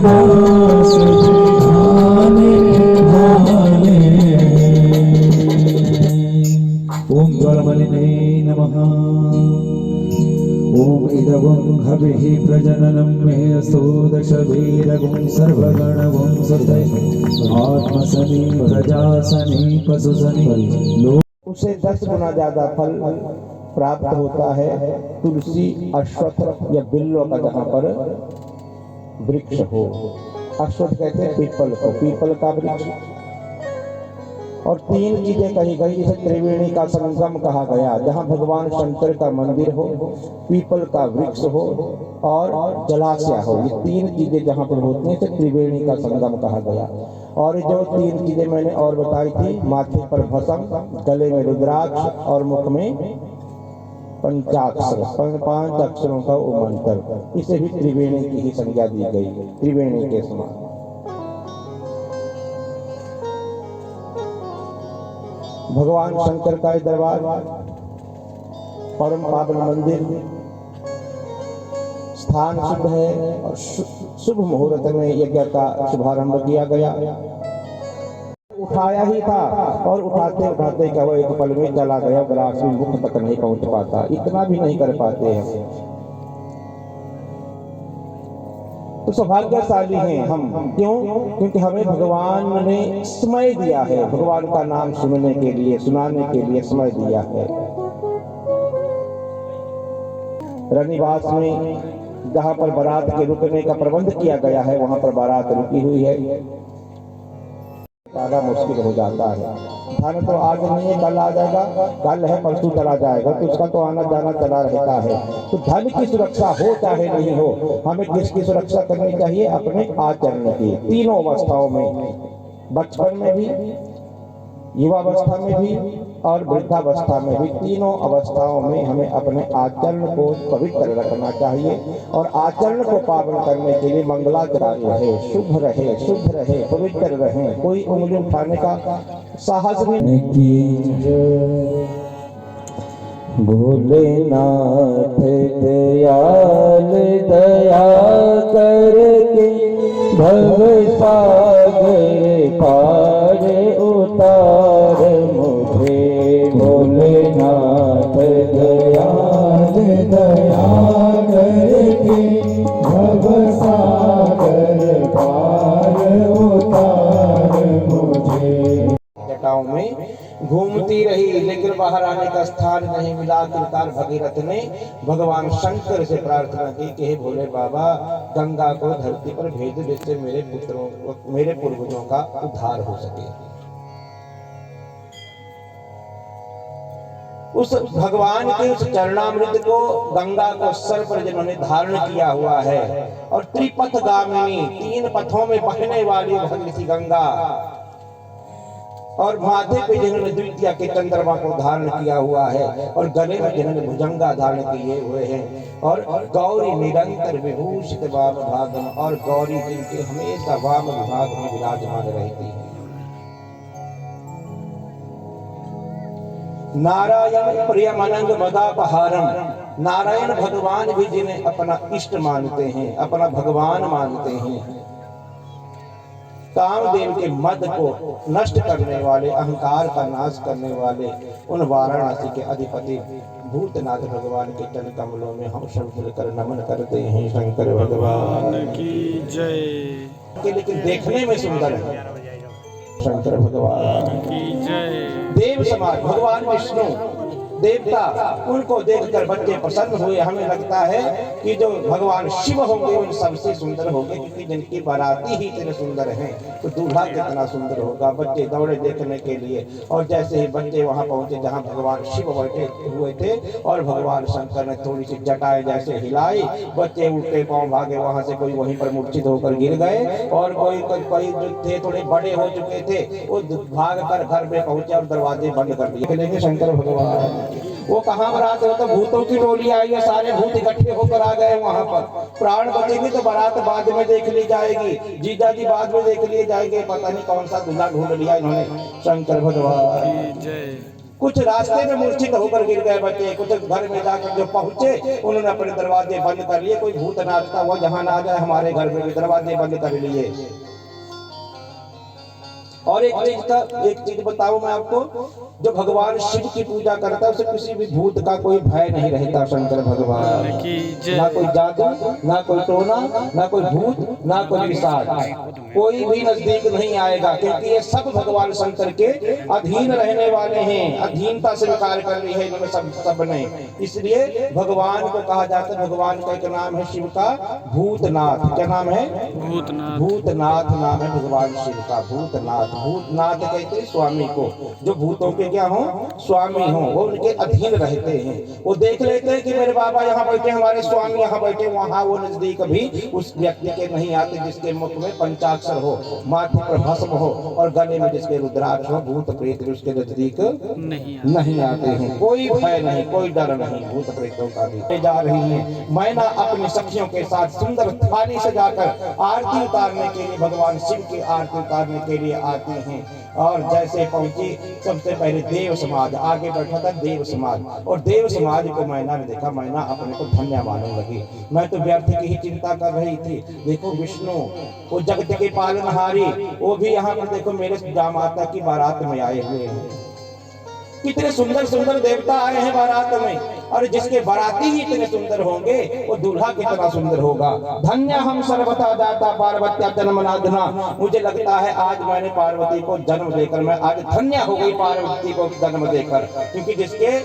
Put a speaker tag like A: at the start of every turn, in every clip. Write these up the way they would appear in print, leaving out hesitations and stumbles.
A: दास भाले भाले। ओम ज्वालामालिने नमः। ओम इदवं हविः प्रजननं मे स्तोदशवीरगुं सर्वगणगुं सुते आत्मसनि प्रजासनि पशुसनि लोक।
B: उसे 10 गुना ज्यादा फल प्राप्त होता है तुलसी अश्वत्थ या बिल्व का जहाँ पर वृक्ष हो। अश्वत्थ कहते हैं पीपल को, पीपल का वृक्ष। और 3 चीजें कही गई, जिसे त्रिवेणी का संगम कहा गया, जहाँ भगवान शंकर का मंदिर हो, पीपल का वृक्ष हो और जलाशय हो। ये 3 चीजें जहाँ पर होती हैं, इसे त्रिवेणी का संगम कहा गया। और जो 3 चीजें मैंने और बताई थी, माथे पर भस्म, गले में रुद्राक्ष और मुख में पंचाक्षर, 5 अक्षरों का वो मंत्र, इसे भी त्रिवेणी की ही संज्ञा दी गई, त्रिवेणी के समान। भगवान शंकर का दरबार, परम पावन मंदिर, स्थान शुभ है और शुभ मुहूर्त में यज्ञ का शुभारंभ किया गया। उठाया ही था और उठाते उठाते क्या वो एक पल में चला गया, ग्रास में मुख तक नहीं पहुंच पाता, इतना भी नहीं कर पाते हैं। तो सौभाग्यशाली हैं हम, क्यों? क्योंकि हमें भगवान ने समय दिया है, भगवान का नाम सुनने के लिए, सुनाने के लिए समय दिया है। रनिवास में जहाँ पर बारात के रुकने का प्रबंध किया गया है, वहाँ पर बारात रुकी हुई है। ज्यादा मुश्किल हो जाता है। धन तो आज नहीं है, कल आ जाएगा, कल है परसों चला जाएगा, तो उसका तो आना जाना चला रहता है। तो धन की सुरक्षा हो चाहे नहीं हो, हमें किसकी सुरक्षा करनी चाहिए? अपने आचरण की, तीनों अवस्थाओं में, बचपन में भी, युवावस्था में भी और वृद्धावस्था में भी, तीनों अवस्थाओं में हमें अपने आचरण को पवित्र रखना चाहिए। और आचरण को पावन करने के लिए मंगलाचरण रहे, शुभ रहे, शुद्ध रहे, पवित्र रहे, कोई उंगली उठाने का साहस भी नहीं।
A: भोलेनाथ दयाल दया करके भव सागर पार उतार मुझे। भोलेनाथ दयाल दया करके भव सागर पार उतार मुझे।
B: जटाओं में घूमती रही, लेकिन बाहर आने का स्थान नहीं मिला। आखिरकार भगीरथ ने भगवान शंकर से प्रार्थना की कि हे भोले बाबा, गंगा को धरती पर भेज, जिससे मेरे पुत्रों, मेरे पूर्वजों का उद्धार हो सके। उस भगवान के उस चरणामृत को, गंगा को सर पर जिन्होंने धारण किया हुआ है, और त्रिपथ गामिनी, 3 पथों में बहने वाली भगवती गंगा, और माथे पे जिन्होंने द्वितीया के चंद्रमा को धारण किया हुआ है, और गले में जिन्होंने भुजंगा धारण किए हुए हैं, और गौरी निरंतर विभूषित वाम भागम, और गौरी जिनके हमेशा वाम विभाग में विराजमान रहती है। नारायण प्रियम अनंग मदापहारम, नारायण भगवान भी जिन्हें अपना इष्ट मानते हैं, अपना भगवान मानते हैं। कामदेव के मद को नष्ट करने वाले, अहंकार का नाश करने वाले, उन वाराणसी के अधिपति भूतनाथ भगवान के चरण कमलों में हम सब मिलकर नमन करते हैं। शंकर भगवान की जय। लेकिन देखने में सुंदर है, शंकर भगवान की जय। देव समाज भगवान विष्णु देवता, उनको देखकर बच्चे प्रसन्न हुए। हमें लगता है कि जो भगवान शिव होंगे उन सबसे सुंदर होंगे, क्योंकि जिनकी बाराती ही इतने सुंदर हैं, तो दूल्हा कितना सुंदर होगा। बच्चे दौड़े देखने के लिए, और जैसे ही बच्चे वहां पहुंचे जहां भगवान शिव बैठे हुए थे, और भगवान शंकर ने थोड़ी सी जटाएं जैसे हिलाई, बच्चे उल्टे पांव भागे वहां से। कोई वहीं पर मूर्छित होकर गिर गए, और कोई जो थे थोड़े बड़े हो चुके थे, वो भाग कर घर में पहुंचे और दरवाजे बंद कर दिए। शंकर भगवान वो कहाँ बारात हो, तो भूतों की टोली आई है, सारे भूत इकट्ठे होकर आ गए वहां पर। प्राण बचेंगे तो बारात बाद में देख ली जाएगी, जीजा जी बाद में देख लिए जाएंगे। पता नहीं कौन सा दूल्हा ढूंढ लिया इन्होंने। शंकर भगवान जय। कुछ रास्ते में मूर्छित होकर गिर गए बच्चे, कुछ घर में जाकर जो पहुंचे उन्होंने अपने दरवाजे बंद कर लिए। कोई भूत नाचता हुआ जहां ना आ जाए, हमारे घर में भी दरवाजे बंद कर लिए। और एक चीज बताऊं मैं आपको, जो भगवान शिव की पूजा करता है उसे किसी भी भूत का कोई भय नहीं रहता। शंकर भगवान ना कोई जादू, ना कोई टोना, ना कोई भूत, ना कोई पिशाच, कोई भी नजदीक नहीं आएगा, क्योंकि ये सब भगवान शंकर के अधीन रहने वाले हैं। अधीनता स्वीकार कर ली है इन्होंने सब ने, इसलिए भगवान को कहा जाता है, भगवान का एक नाम है शिव का भूतनाथ। क्या नाम है? भूतनाथ। भूतनाथ नाम है भगवान शिव का, भूतनाथ। भूतनाथ कहते हैं स्वामी को, जो भूतों के क्या हो? स्वामी हो, वो उनके अधीन रहते हैं। वो देख लेते हैं कि मेरे बाबा यहाँ बैठे, हमारे स्वामी यहाँ बैठे, वहां वो नजदीक भी उस व्यक्ति के नहीं आते जिसके मुख में पंचाक्षर हो, माथे पर भस्म हो और गले में जिसके रुद्राक्ष हो। भूत प्रेत उसके नजदीक नहीं आते हैं। कोई भय नहीं, कोई डर नहीं भूत प्रेतों का भी। जा रही है मैना अपनी सखियों के साथ सुंदर थाली सजाकर आरती उतारने के लिए, भगवान शिव की आरती उतारने के लिए आती हैं। और जैसे पहुंची, सबसे पहले देव समाज आगे बैठा था, देव समाज। और देव समाज को मैना ने देखा, मैना अपने को धन्य मानने लगी। मैं तो व्यर्थ की ही चिंता कर रही थी, देखो विष्णु वो जगत के पालनहारी, वो भी यहाँ पर देखो मेरे जामाता की बारात में आए हुए हैं। कितने सुंदर सुंदर देवता आए हैं बारात में, और जिसके बाराती ही इतने सुंदर होंगे वो दूल्हा कितना सुंदर होगा। धन्य हम सर्वथा दाता पार्वत्या जन्मनाधना। मुझे लगता है आज मैंने पार्वती को जन्म देकर, मैं आज धन्य हो गई पार्वती को जन्म देकर, क्योंकि जिसके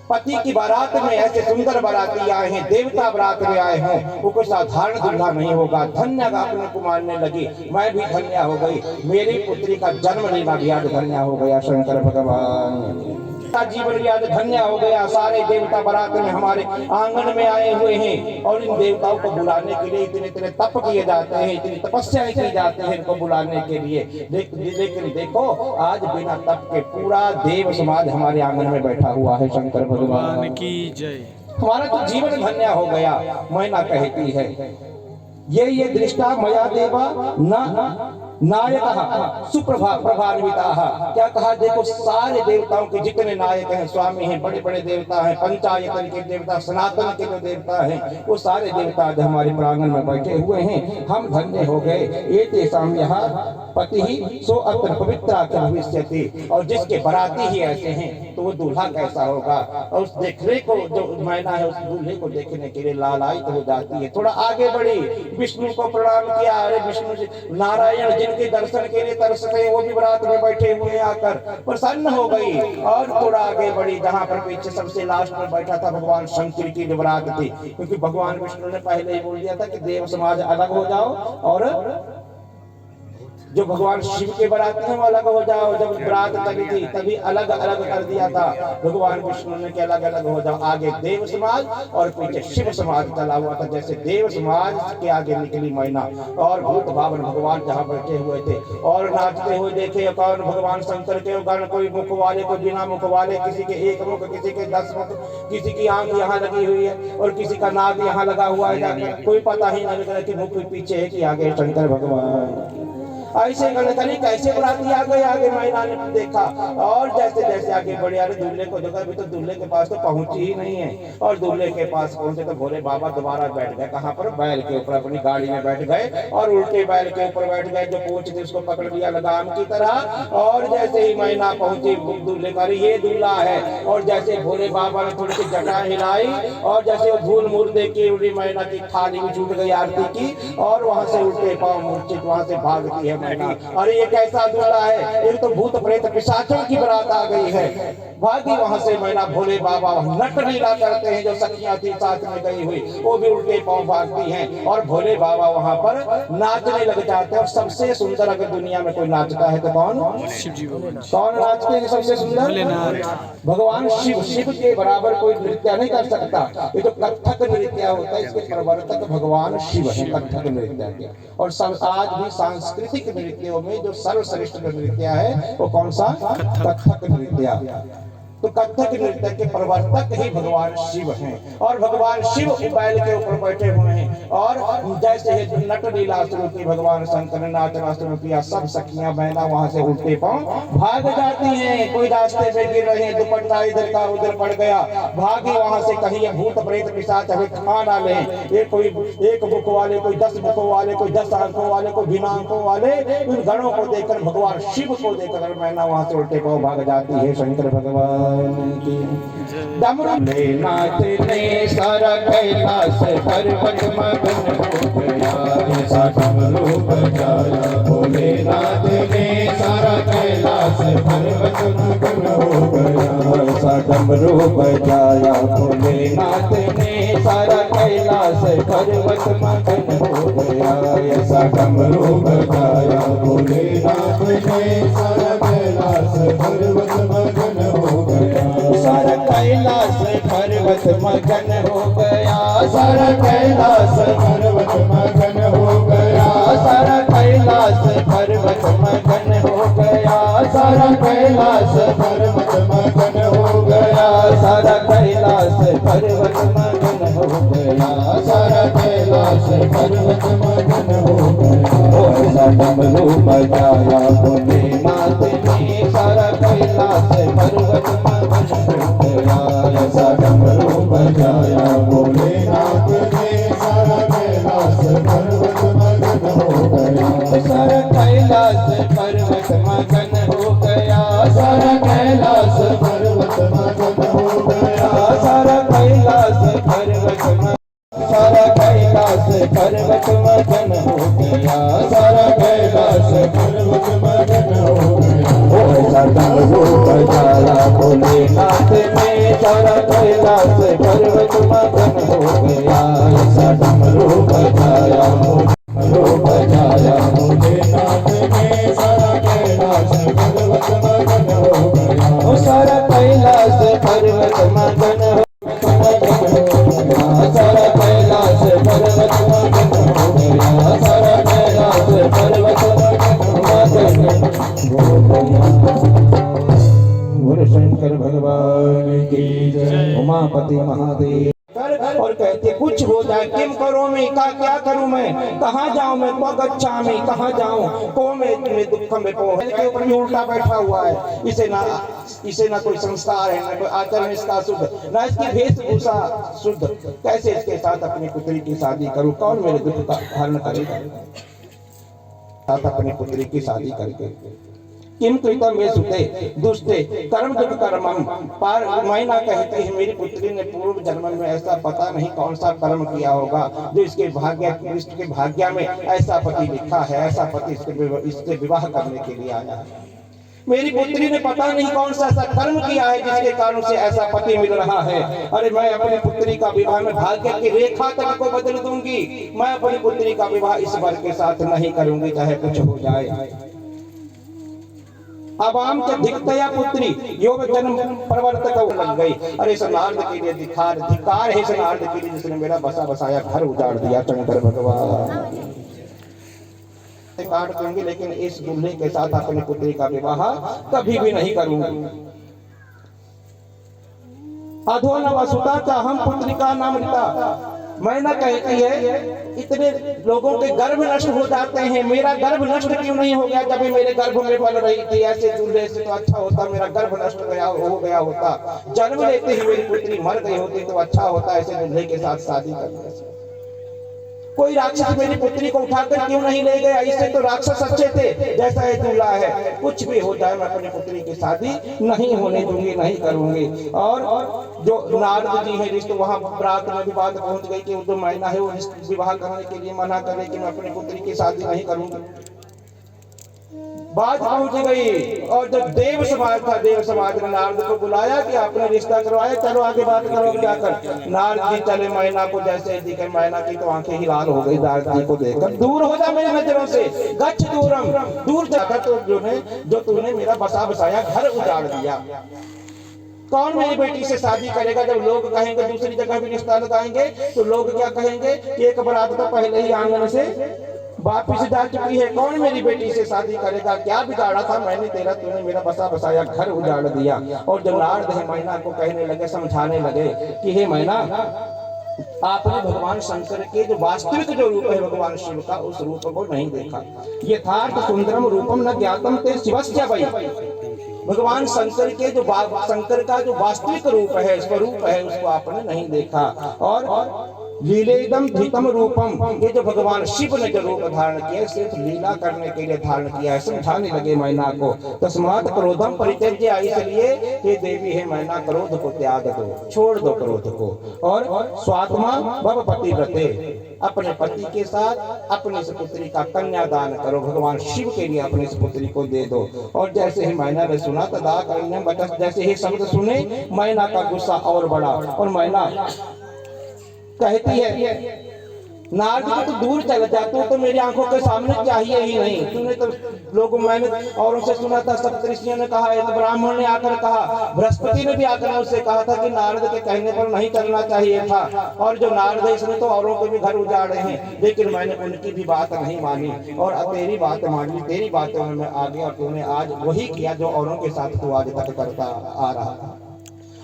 B: पति की बारात में ऐसे सुंदर बाराती आए हैं, देवता बारात में आए हैं, वो कोई साधारण दूल्हा नहीं होगा। धन्य का अपने को मानने लगी, मैं भी धन्य हो गई, मेरी पुत्री का जन्म लेना भी आज धन्य हो गया। शंकर भगवान जीवन भी आज धन्य हो गया। सारे देवता बारात में हमारे आंगन में आए हुए हैं, और इन देवताओं को बुलाने के लिए इतने इतने तप किए जाते हैं, इतनी तपस्याएं की जाती है इनको बुलाने के लिए। लेकिन देखो आज बिना तप के पूरा देव समाज हमारे आंगन में बैठा हुआ है। शंकर भगवान की जय। हमारा तो जीवन धन्य हो गया। मैना कहती है ये दृष्टा मया देवा न नायक सुप्रभा प्रभान्विता। क्या कहा? देखो सारे देवताओं के जितने नायक हैं, स्वामी हैं, बड़े बड़े देवता हैं, पंचायतन के देवता, सनातन के जो देवता हैं, वो सारे देवता आज हमारे प्रांगण में बैठे हुए हैं। हम धन्य हो गए। ये तेषाम यहाँ पति ही सो अत्र पवित्रा के भविष्यति। और जिसके बराती ही ऐसे हैं तो वो दूल्हा कैसा होगा। और उस देखने को जो मैना है, उस दूल्हे को देखने के लिए लालायित हो जाती है। थोड़ा आगे बढ़ी, विष्णु को प्रणाम किया। अरे विष्णु जी, नारायण जिनके दर्शन के लिए तरस रहे, वो भी बारात में बैठे हुए आकर प्रसन्न हो गई। और थोड़ा आगे बढ़ी, जहां पर पीछे सबसे लास्ट में बैठा था भगवान शंकर की बारात थी, क्योंकि भगवान विष्णु ने पहले ही बोल दिया था कि देव समाज अलग हो जाओ और जो भगवान शिव के बाराती हैं वो अलग हो जाओ। जब बारात करी थी तभी अलग अलग कर दिया था भगवान विष्णु ने कि अलग अलग हो जाओ। आगे देव समाज और पीछे शिव समाज चला हुआ था। जैसे देव समाज के आगे निकली मैना, और भूत भावन भगवान जहाँ बैठे हुए थे और नाचते हुए देखे। कौन? भगवान शंकर के गण, कोई मुख वाले, कोई बिना मुख वाले, किसी के एक मुख, किसी के 10 मुख, किसी की आंख यहाँ लगी हुई है और किसी का नाक यहाँ लगा हुआ है। कोई पता ही नहीं लग रहा कि मुख पीछे है कि आगे शंकर भगवान। ऐसे गणतरी कैसे बराती आ गए आगे। मैना ने देखा और जैसे जैसे आगे बढ़े, अरे दूल्हे को जगह भी तो दूल्हे के पास तो पहुंची ही नहीं है। और दूल्हे के पास पहुंचे तो भोले बाबा दोबारा बैठ गए। कहाँ पर? बैल के ऊपर अपनी गाड़ी में बैठ गए और उल्टे बैल के ऊपर बैठ गए। जो पूंछ थी उसको पकड़ लिया लगाम की तरह। और जैसे ही मैना पहुंची दूल्हे का, ये दूल्हा है। और जैसे भोले बाबा ने थोड़ी सी जटा हिलाई और जैसे वो धूल मूल देख के उड़ी, मैना की थाली भी छूट गई आरती की, और वहां से उल्टे पांव मूर्छित वहां से भागती है मैना। अरे ये कैसा दूल्हा है? एक तो भूत प्रेत पिशाचों की बारात आ गई है। भागी वहां से मैना। भोले बाबा नट लीला करते हैं, जो सखियां थी साथ में गई हुई वो भी उल्टे पांव भागती हैं। और भोले बाबा वहां पर नाचने लग जाते हैं। और सबसे सुंदर अगर दुनिया में कोई नाचता है तो कौन? शिव जी। कौन नाचते हैं सबसे सुंदर? भगवान शिव। शिव के बराबर कोई नृत्य नहीं कर सकता। ये तो कथक नृत्य होता है, इसके प्रवर्तक भगवान शिव है, कथक नृत्य के। और आज भी सांस्कृतिक नृत्यों में जो सर्वश्रेष्ठ नृत्य है वो कौन सा? कथक नृत्य। तो कथक नृत्य के प्रवर्तक ही भगवान शिव हैं और भगवान शिव बैल के ऊपर बैठे हुए हैं। और जैसे ही नट लीला शुरू की, भगवान शंकर ने नाचना शुरू किया, सब सखियां बहना वहां से उल्टे पांव भाग जाती हैं। कोई रास्ते में गिर रहे हैं, दुपट्टा इधर का उधर पड़ गया, भागे वहां से, कहीं ये भूत प्रेत पिशाच हमें खा ना ले। ये कोई एक मुख वाले, कोई 10 मुखों वाले, कोई 10 आंखों वाले, कोई बिना आंखों वाले, उन गणों को देखकर, भगवान शिव को देखकर मैना वहां से उल्टे पांव भाग जाती है। शंकर भगवान की डमरू नाथ ने सारा कैलाश पर्वत मगन हो गया, ऐसा डमरू बजाया भोलेनाथ ने सारा कैलाश पर्वत मगन हो गया, ऐसा डमरू बजाया भोलेनाथ ने सारा कैलाश पर्वत मगन हो गया, ऐसा डमरू बजाया भोलेनाथ ने सारा कैलाश पर्वत मगन हो गया, सारा कैलाश पर्वत मगन हो गया, सारा कैलाश पर्वत मगन हो गया, सारा कैलाश पर्वत मगन हो गया, सारा कैलाश पर्वत मगन हो गया, सारा कैलाश पर्वत मगन हो गया, सारा कैलाश पर्वत मगन हो गया। ऐसा डमरू बजाया भोलेनाथ ने सारा कैलाश पर्वत मगन हो गया, ऐसा डमरू बजाया भोलेनाथ ने सारा कैलाश पर्वत मगन हो गया, सारा कैलाश पर्वत मगन हो गया, सारा कैलाश पर्वत मगन हो गया, सारा कैलाश पर्वत सारा कैलाश पर्वत मगन हो गया, सारा कैलाश पर्वत मगन हो गया। ऐसा डमरू बजाया भोलेनाथ ने सारा कैलाश पर्वत मगन हो गया, ऐसा डमरू बजाया भोलेनाथ ने सारा कैलाश पर्वत मगन हो गया, सारा कैलाश पर्वत मगन हो सारा कैलाश पर्वत मगन हो गया, सारा कैलाश पर्वत मगन हो गया। बोलो शंकर भगवान की जय। उमापति महादेव और कहते कुछ हो जाए, किम करो मैं, क्या करूं मैं, कहाँ जाऊं मैं, तो गच्छा मैं, कहाँ जाऊं, को में दुख में को के ऊपर भी उल्टा बैठा हुआ है। इसे ना कोई संस्कार है, ना कोई आचरण इसका शुद्ध, ना इसकी वेशभूषा शुद्ध, कैसे इसके साथ अपनी पुत्री की शादी करूं, कौन मेरे दुख का हरण करेगा, साथ अपनी पुत्री की शादी करके। किम कृतम मे सुते दुष्टे कर्म दुख कर्मम पार मैना कहती है, मेरी पुत्री ने पूर्व जन्म में ऐसा पता नहीं कौन सा कर्म किया होगा जो इसके भाग्य में ऐसा पति लिखा है, ऐसा पति इससे विवाह करने के लिए आया है। मेरी पुत्री ने पता नहीं कौन सा ऐसा कर्म किया है जिसके कारण से ऐसा पति मिल रहा है। अरे मैं अपनी पुत्री का विवाह में भाग्य की रेखा तक को बदल दूंगी, मैं अपनी पुत्री का विवाह इस वर के साथ नहीं करूंगी, चाहे कुछ हो जाए। अब आम के दिखतया पुत्री योग जन्म प्रवर्तक लग गई। अरे सनार्द के लिए धिकार है सनार्द के लिए जिसने मेरा बसा बसाया घर उजाड़ दिया। शंकर भगवान काट दूंगी, लेकिन इस दूल्हे के साथ अपनी पुत्री का विवाह कभी भी नहीं करूंगी। अधो न वसुता का हम पुत्री का नाम लिखा। मैना कहती है इतने लोगों के गर्भ नष्ट हो जाते हैं, मेरा गर्भ नष्ट क्यों नहीं हो गया जब मेरे गर्भ में पल रही थी। ऐसे दूल्हे से तो अच्छा होता मेरा गर्भ नष्ट हो गया होता, जन्म लेते ही मेरी पुत्री मर गई होती तो अच्छा होता ऐसे दूल्हे के साथ शादी करने से। कोई राक्षस मेरी पुत्री को उठाकर क्यों नहीं ले गया, इससे तो राक्षस अच्छे थे जैसा ये दूल्हा है। कुछ भी हो जाए मैं अपनी पुत्री की शादी नहीं होने दूंगी, नहीं करूंगी। और जो नारद जी है रिश्ते वहां रात में भी बात पहुंच गई कि जो मैना है वो विवाह करने के लिए मना करे कि मैं अपनी पुत्री की शादी नहीं करूंगी। बात पहुंच गई और जब देव समाज था, देव समाज ने नारद को बुलाया कि आपने रिश्ता करवाया, चलो आगे बात करो क्या कर। नारद जी चले, मैना को जैसे दिखे, मैना की तो आंखें ही लाल हो गई नारद जी को देखकर। दूर हो जा मेरी नजरों से, गच्छ दूरम, दूर जाकर तो जो तूने मेरा बसा बसाया घर उजाड़ दिया। कौन मेरी बेटी से शादी करेगा। जब लोग कहेंगे दूसरी जगह भी रिश्ता लगाएंगे तो लोग क्या कहेंगे कि एक बारात तो पहले ही आंगन से वापिस जा चुकी है, कौन मेरी बेटी से शादी करेगा? क्या बिगाड़ा था मैंने तेरा, तूने मेरा बसा बसाया घर उजाड़ दिया। और जब नारद है मैना को कहने लगे, समझाने लगे कि हे मैना, आपने भगवान शंकर के जो वास्तविक जो रूप है भगवान शिव का, उस रूप को नहीं देखा। यथार्थ सुंदरम रूपम न ज्ञातम ते शिवस्य वै। भगवान शंकर के जो शंकर का जो वास्तविक रूप है, स्वरूप है, उसको आपने नहीं देखा। और लीलेदम धृतम रूपम, ये जो भगवान शिव ने जो रूप धारण किया सिर्फ लीला करने के लिए धारण किया है। समझाने लगे मैना को, तस्मात् क्रोधम परित्यज्य, इसलिए हे देवी है मैना, क्रोध को त्याग दो, छोड़ दो क्रोध को। और स्वात्मा भव पतिव्रते, अपने पति के साथ अपनी इस पुत्री का कन्यादान करो, भगवान शिव के लिए अपनी इस पुत्री को दे दो। और जैसे ही मैना ने सुना तदा कन्या बतस, जैसे ही शब्द सुने मैना का गुस्सा और बढ़ा। और मैना कहती है नारद को तो दूर चल जा, तू तो मेरी आंखों के सामने चाहिए ही नहीं। तूने तो लोगों, मैंने औरों से सुना था, सप्तऋषियों ने कहा है, तो ब्राह्मण ने आकर कहा, बृहस्पति ने भी आकर मुझसे कहा था कि नारद के कहने पर नहीं चलना चाहिए था। और जो नारद है इसने तो औरों के भी घर उजाड़े हैं, लेकिन मैंने उनकी भी बात नहीं मानी और तेरी बात मानी, तेरी बातों में मैं आ गया। और तूने आज वही किया जो औरों के साथ तू आज तक करता आ रहा था।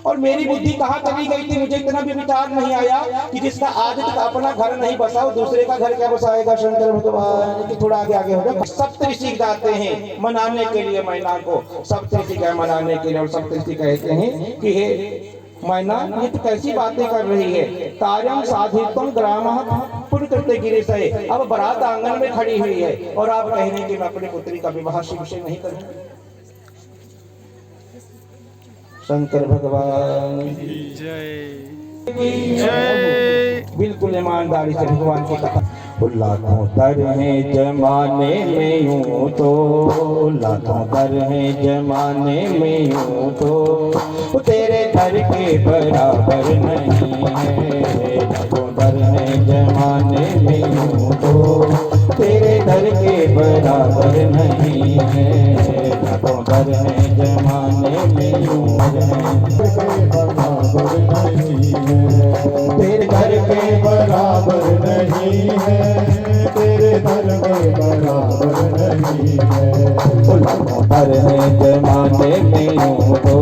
B: और मेरी बुद्धि कहाँ चली गई थी? मुझे इतना भी विचार नहीं आया कि जिसका आज तक अपना घर नहीं बसा वो दूसरे का घर क्या बसाएगा। शंकर भगवान की थोड़ा आगे आगे हो जाए। सप्तऋषि जाते हैं मनाने के लिए मैना को, सप्तऋषि गए मनाने के लिए। और सप्तऋषि कहते हैं कि हे मैना, ये तो कैसी बातें कर रही है? कार्यम साधितम ग्रामः पुरकृत्य गिरीश है। अब बारात आंगन में खड़ी हुई है और आप कह रहे हैं कि मैं अपनी पुत्री का विवाह शिव से नहीं करूंगा। शंकर भगवान जय जय। बिल्कुल ईमानदारी से भगवान की कथा। लाखों दर हैं जमाने में यूं तो, लाखों दर हैं जमाने में यूं तो, तेरे दर के बराबर नहीं है। लाखों दर हैं जमाने में यूं तो, तेरे दर के बराबर नहीं है। लाखों दर हैं जमाने में यूं
A: तेरे घर के बराबर नहीं है, तेरे घर के बराबर नहीं है।
B: दर है जमाने में यूं तो,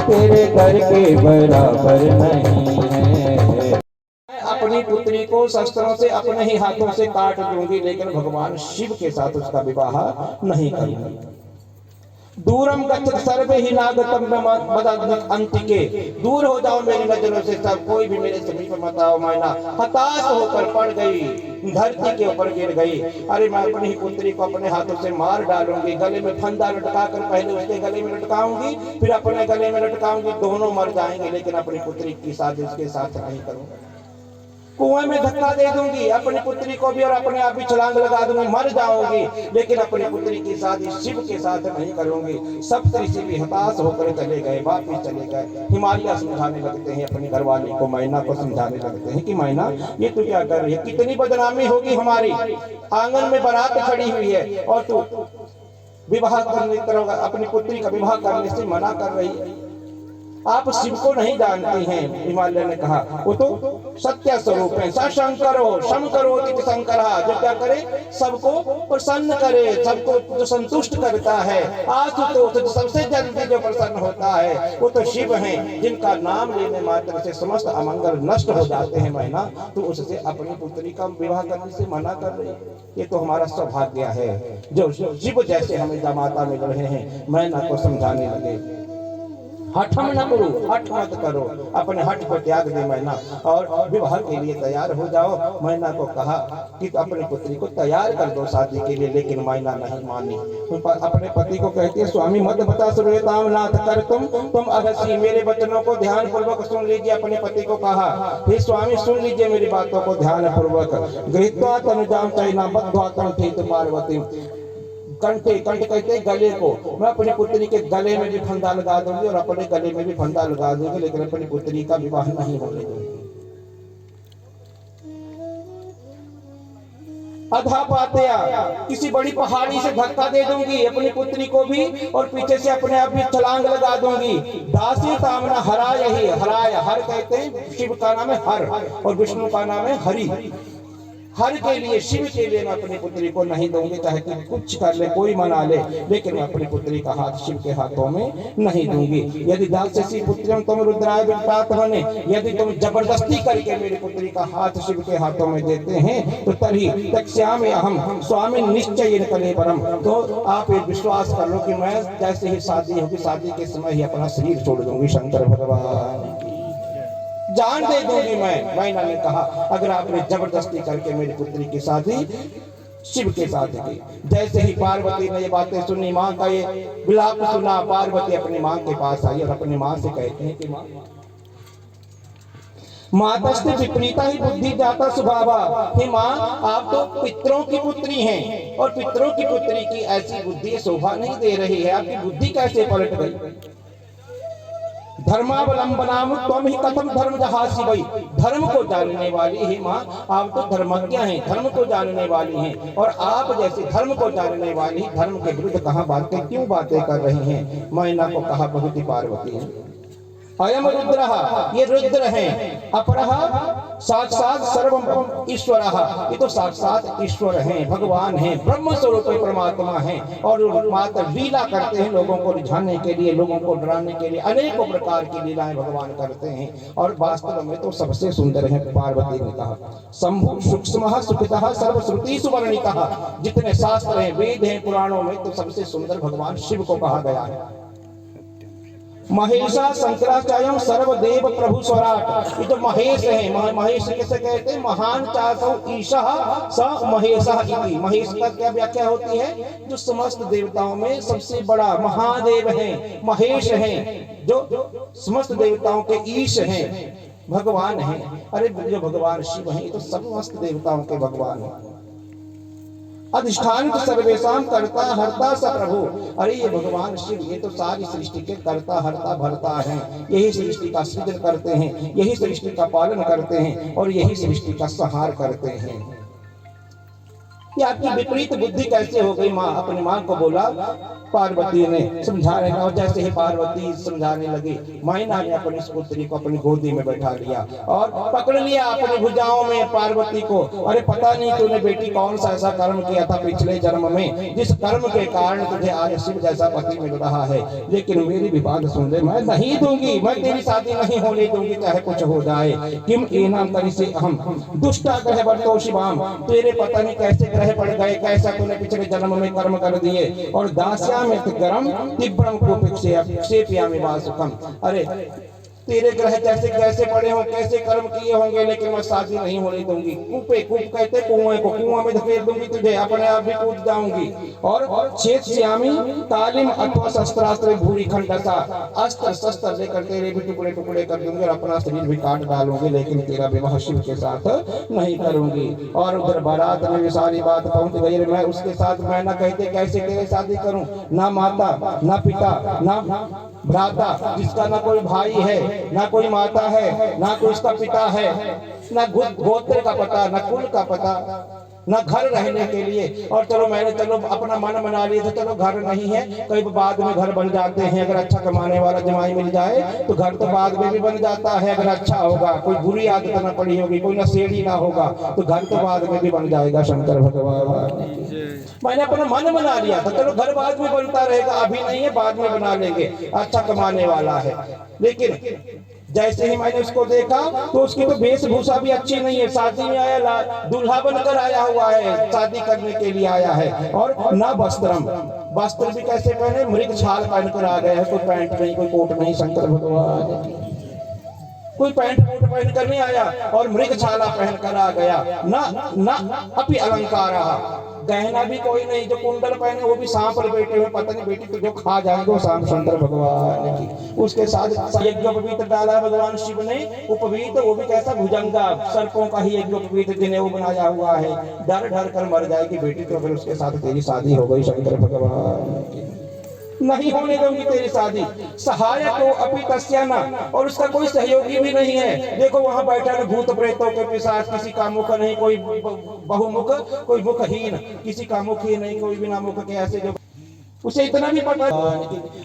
B: तेरे घर के बराबर नहीं है। अपनी पुत्री को शस्त्रों से अपने ही हाथों से काट दूंगी, लेकिन भगवान शिव के साथ उसका विवाह नहीं करूंगी। दूरम गच्छत सर्वे ही नागतम अंतिके, दूर हो जाओ मेरी नजरों से सब, कोई भी मेरे समीप मत आओ। मैना हताश होकर पड़ गई, धरती के ऊपर गिर गई। अरे मैं अपनी ही पुत्री को अपने हाथों से मार डालूंगी, गले में फंदा लटका कर पहले उसके गले में लटकाऊंगी, फिर अपने गले में लटकाऊंगी, दोनों मर जाएंगे, लेकिन अपनी पुत्री की शादी उसके साथ नहीं करूंगा। कुएं में धक्का दे दूंगी, अपनी पुत्री को भी और अपने आप भी छलांग लगा दूंगी, मर जाऊंगी, लेकिन अपनी पुत्री की शादी शिव के साथ नहीं करूंगी। सप्तऋषि भी हताश होकर चले गए, वापिस चले गए। हिमालय समझाने लगते हैं अपनी घरवाली को, मैना को समझाने लगते हैं कि मैना ये तू क्या कर रही है? कितनी बदनामी होगी हमारी। आंगन में बारात खड़ी हुई है और तू विवाह करने, अपनी पुत्री का विवाह करने से मना कर रही है। आप शिव को नहीं जानती हैं। हिमालय ने कहा वो तो सत्य स्वरूप है। सशंकरो शंकरोति शंकरा, जो क्या करे? सबको प्रसन्न करे, सबको जो संतुष्ट करता है। आशुतोष जो सबसे जल्दी जो प्रसन्न होता है वो तो शिव हैं, जिनका नाम लेने मात्र से समस्त अमंगल नष्ट हो जाते हैं। मैना तो उससे अपनी पुत्री का विवाह करने से मना कर रही है। ये तो हमारा सौभाग्य है जो शिव जैसे हमें दामाता मिल रहे हैं। मैना को समझाने लगे, हठम न करो, हठ मत करो, अपने हठ को त्याग दे मैना और विवाह के लिए तैयार हो जाओ। मैना को कहा कि अपनी पुत्री को तैयार कर दो शादी के लिए, लेकिन मैना नहीं मानी। अपने पति को कहती है, स्वामी मत बता श्रूयताम नाथ कर तुम अरसी, मेरे वचनों को ध्यान पूर्वक सुन लीजिए। अपने पति को कहा, हे स्वामी सुन लीजिए मेरी बातों को ध्यान पूर्वक। गृहीत्वा तनुजाम चैना बद्ध्वा कंठित पार्वती, कंठे, कंठ कहते गले को, मैं अपनी पुत्री के गले में भी फंदा लगा दूंगी और अपने गले में भी फंदा लगा दूंगी, लेकिन अपनी पुत्री का विवाह नहीं होने दूंगी। अधा पातया, किसी बड़ी पहाड़ी से धक्का दे दूंगी अपनी पुत्री को भी और पीछे से अपने आप भी छलांग लगा दूंगी। दासी तामना हराय ही, हराय, हर कहते हैं शिव का नाम है हर और विष्णु का नाम है हरि। हर के लिए, शिव के लिए मैं अपनी पुत्री को नहीं दूंगी, चाहे तुम कुछ कर ले, कोई मना ले, लेकिन मैं अपनी पुत्री का हाथ शिव के हाथों में नहीं दूंगी। यदि दास्यसी पुत्रम तुम रुद्राय विटात बने, यदि तुम जबरदस्ती करके मेरी पुत्री का हाथ शिव के हाथों में देते हैं तो तभी तक्ष्यामि अहम स्वामी निश्चय कलेबरम, तो आप ये विश्वास कर लो कि मैं जैसे ही शादी होगी, शादी के समय ही अपना शरीर छोड़ दूंगी। शंकर भगवान की जान दे दूंगी मैं। मैना ने कहा अगर आपने जबरदस्ती करके मेरी पुत्री की शादी शिव के साथ की। जैसे ही पार्वती ने ये बातें सुनी, माँ का ये विलाप सुना, पार्वती अपनी माँ के पास आई और अपनी माँ से कहती है कि माँ, मातस्ते विपरीता ही बुद्धि जाता स्वभावा, हे माँ आप तो पितरों की पुत्री हैं और पितरों की पुत्री की ऐसी बुद्धि शोभा नहीं दे रही है, आपकी बुद्धि कैसे पलट गई। धर्मावलंबनाम तुम ही कथम धर्म जहासी वही, धर्म को जानने वाली है माँ, आप तो धर्मज्ञ हैं, धर्म को जानने वाली हैं, और आप जैसे धर्म को जानने वाली धर्म के विरुद्ध कहाँ बातें क्यों बातें कर रही हैं। मैना को कहा बहुत ही पार्वती है, अयम रुद्रः, ये रुद्र हैं, अपरः साक्षात सर्वम ईश्वरः, ये तो साक्षात ईश्वर हैं, भगवान हैं, ब्रह्म स्वरूप परमात्मा हैं, और मात्र लीला करते हैं लोगों को रिझाने के लिए, लोगों को डराने के लिए अनेकों प्रकार की लीलाएं भगवान करते हैं, और वास्तव में तो सबसे सुंदर है। पार्वती ने कहा शंभु सूक्ष्मः सुखितः सर्वश्रुति सुवर्णितः, जितने शास्त्र हैं, वेद हैं, पुराणों में तो सबसे सुंदर भगवान शिव को कहा गया है। महेशा शंकराचार्य सर्वदेव प्रभु स्वराट, ये तो महेश है। महेश किसे कहते हैं, महान चासौ ईशा स महेशा इति। महेश का क्या व्याख्या होती है, जो समस्त देवताओं में सबसे बड़ा महादेव हैं, महेश हैं, जो समस्त देवताओं के ईश हैं, भगवान हैं। अरे जो भगवान शिव हैं, ये तो समस्त देवताओं के भगवान हैं। अधिष्ठान सर्वेशम करता हरता स प्रभु, अरे ये भगवान शिव ये तो सारी सृष्टि के करता हरता भरता है, यही सृष्टि का सृजन करते हैं, यही सृष्टि का पालन करते हैं, और यही सृष्टि का संहार करते हैं। ये आपकी विपरीत बुद्धि कैसे हो गई। माँ अपनी माँ को बोला, पार्वती ने समझाने लगा, और जैसे ही पार्वती समझाने लगी, मैना ने अपनी पुत्री को अपनी गोदी में बैठा लिया और पकड़ लिया अपनी भुजाओं में पार्वती को। अरे पता नहीं तूने बेटी कौन सा ऐसा कर्म किया था पिछले जन्म में, जिस कर्म के कारण तुझे आज शिव जैसा पति मिल रहा है, लेकिन मेरी भी बात सुन ले, मैं नहीं दूंगी, मैं तेरी शादी नहीं होने दूंगी, चाहे कुछ हो जाए। किम एनाम करी से हम दुष्टा ग्रह बरतो शिवाम, तेरे पता नहीं कैसे ग्रह पड़ गए, कैसा तूने पिछले जन्म में कर्म कर दिए, और दास्या में गरम तिब्रम को वासुकम, अरे तेरे ग्रह कैसे कैसे पड़े हो, कैसे कर्म किए होंगे, लेकिन मैं शादी नहीं होने दूंगी। कूपे कूप कहते कुएं को, कुआं में धकेल दूंगी तुझे, अपने आप भी कूद जाऊंगी। और छेद श्यामी तालिम अथवा शस्त्रास्त्र भूरी खंडसा, अस्त्र शस्त्र लेकर तेरे भी टुकड़े टुकड़े कर दूंगी और अपना शरीर भी काट डालूंगी, लेकिन तेरा विवाह शिव के साथ नहीं करूंगी। और उधर बारात में भी सारी बात पहुंच गई। मैं उसके साथ मैं ना कहते कैसे तेरे शादी करूं, ना माता ना पिता ना भ्राता, जिसका ना कोई भाई है ना कोई माता है, ना कोई उसका पिता है, ना गोत्र का पता, ना कुल का पता, ना घर रहने के लिए। और चलो मैंने चलो अपना मन बना लिया था, चलो घर नहीं है, कई बाद में घर बन जाते हैं। अगर अच्छा कमाने वाला जमाई मिल जाए तो घर तो बाद में भी बन जाता है, अगर अच्छा होगा, कोई बुरी आदत ना पड़ी होगी, कोई नशेड़ी ना होगा, तो घर तो बाद में भी बन जाएगा। शंकर भगवान, मैंने अपना मन बना लिया था, चलो घर बाद में बनता रहेगा, अभी नहीं है, बाद में बना लेंगे, अच्छा कमाने वाला है। लेकिन जैसे ही मैंने उसको देखा तो उसकी तो वेशभूषा भी अच्छी नहीं है, शादी में आया दूल्हा बनकर आया हुआ है, शादी करने के लिए आया है, और ना वस्त्रम, वस्त्र भी कैसे पहने, मृग छाल पहनकर आ गया है, कोई पैंट नहीं, कोई कोट नहीं। शंकर भगवान, कोई पैंट कोट पहनकर नहीं आया और मृग छाला पहनकर आ गया। ना ना अपि अलंकार, गहना भी कोई नहीं, जो कुंडल पहने वो भी सांप बैठे हुए, पता नहीं बेटी तो जो खा जाएंगे वो सांप। शंकर भगवान की उसके साथ यज्ञोपवीत डाला भगवान शिव ने, उपवीत वो भी कैसा, भुजंगा, सर्पों का ही यज्ञोपवीत जिन्हें वो बनाया हुआ है, डर डर कर मर जाएगी बेटी तो अगर उसके साथ तेरी शादी हो गई। शंकर भगवान की नहीं होने दूंगी तेरी शादी। सहायक हो अपि तस्या ना, और उसका कोई सहयोगी भी नहीं है। देखो वहां बैठा है भूत प्रेतों के पिशाच, किसी का मुख नहीं, कोई बहुमुख, कोई मुखहीन, किसी का मुख ही नहीं, कोई बिना मुख के ऐसे जो उसे इतना भी पता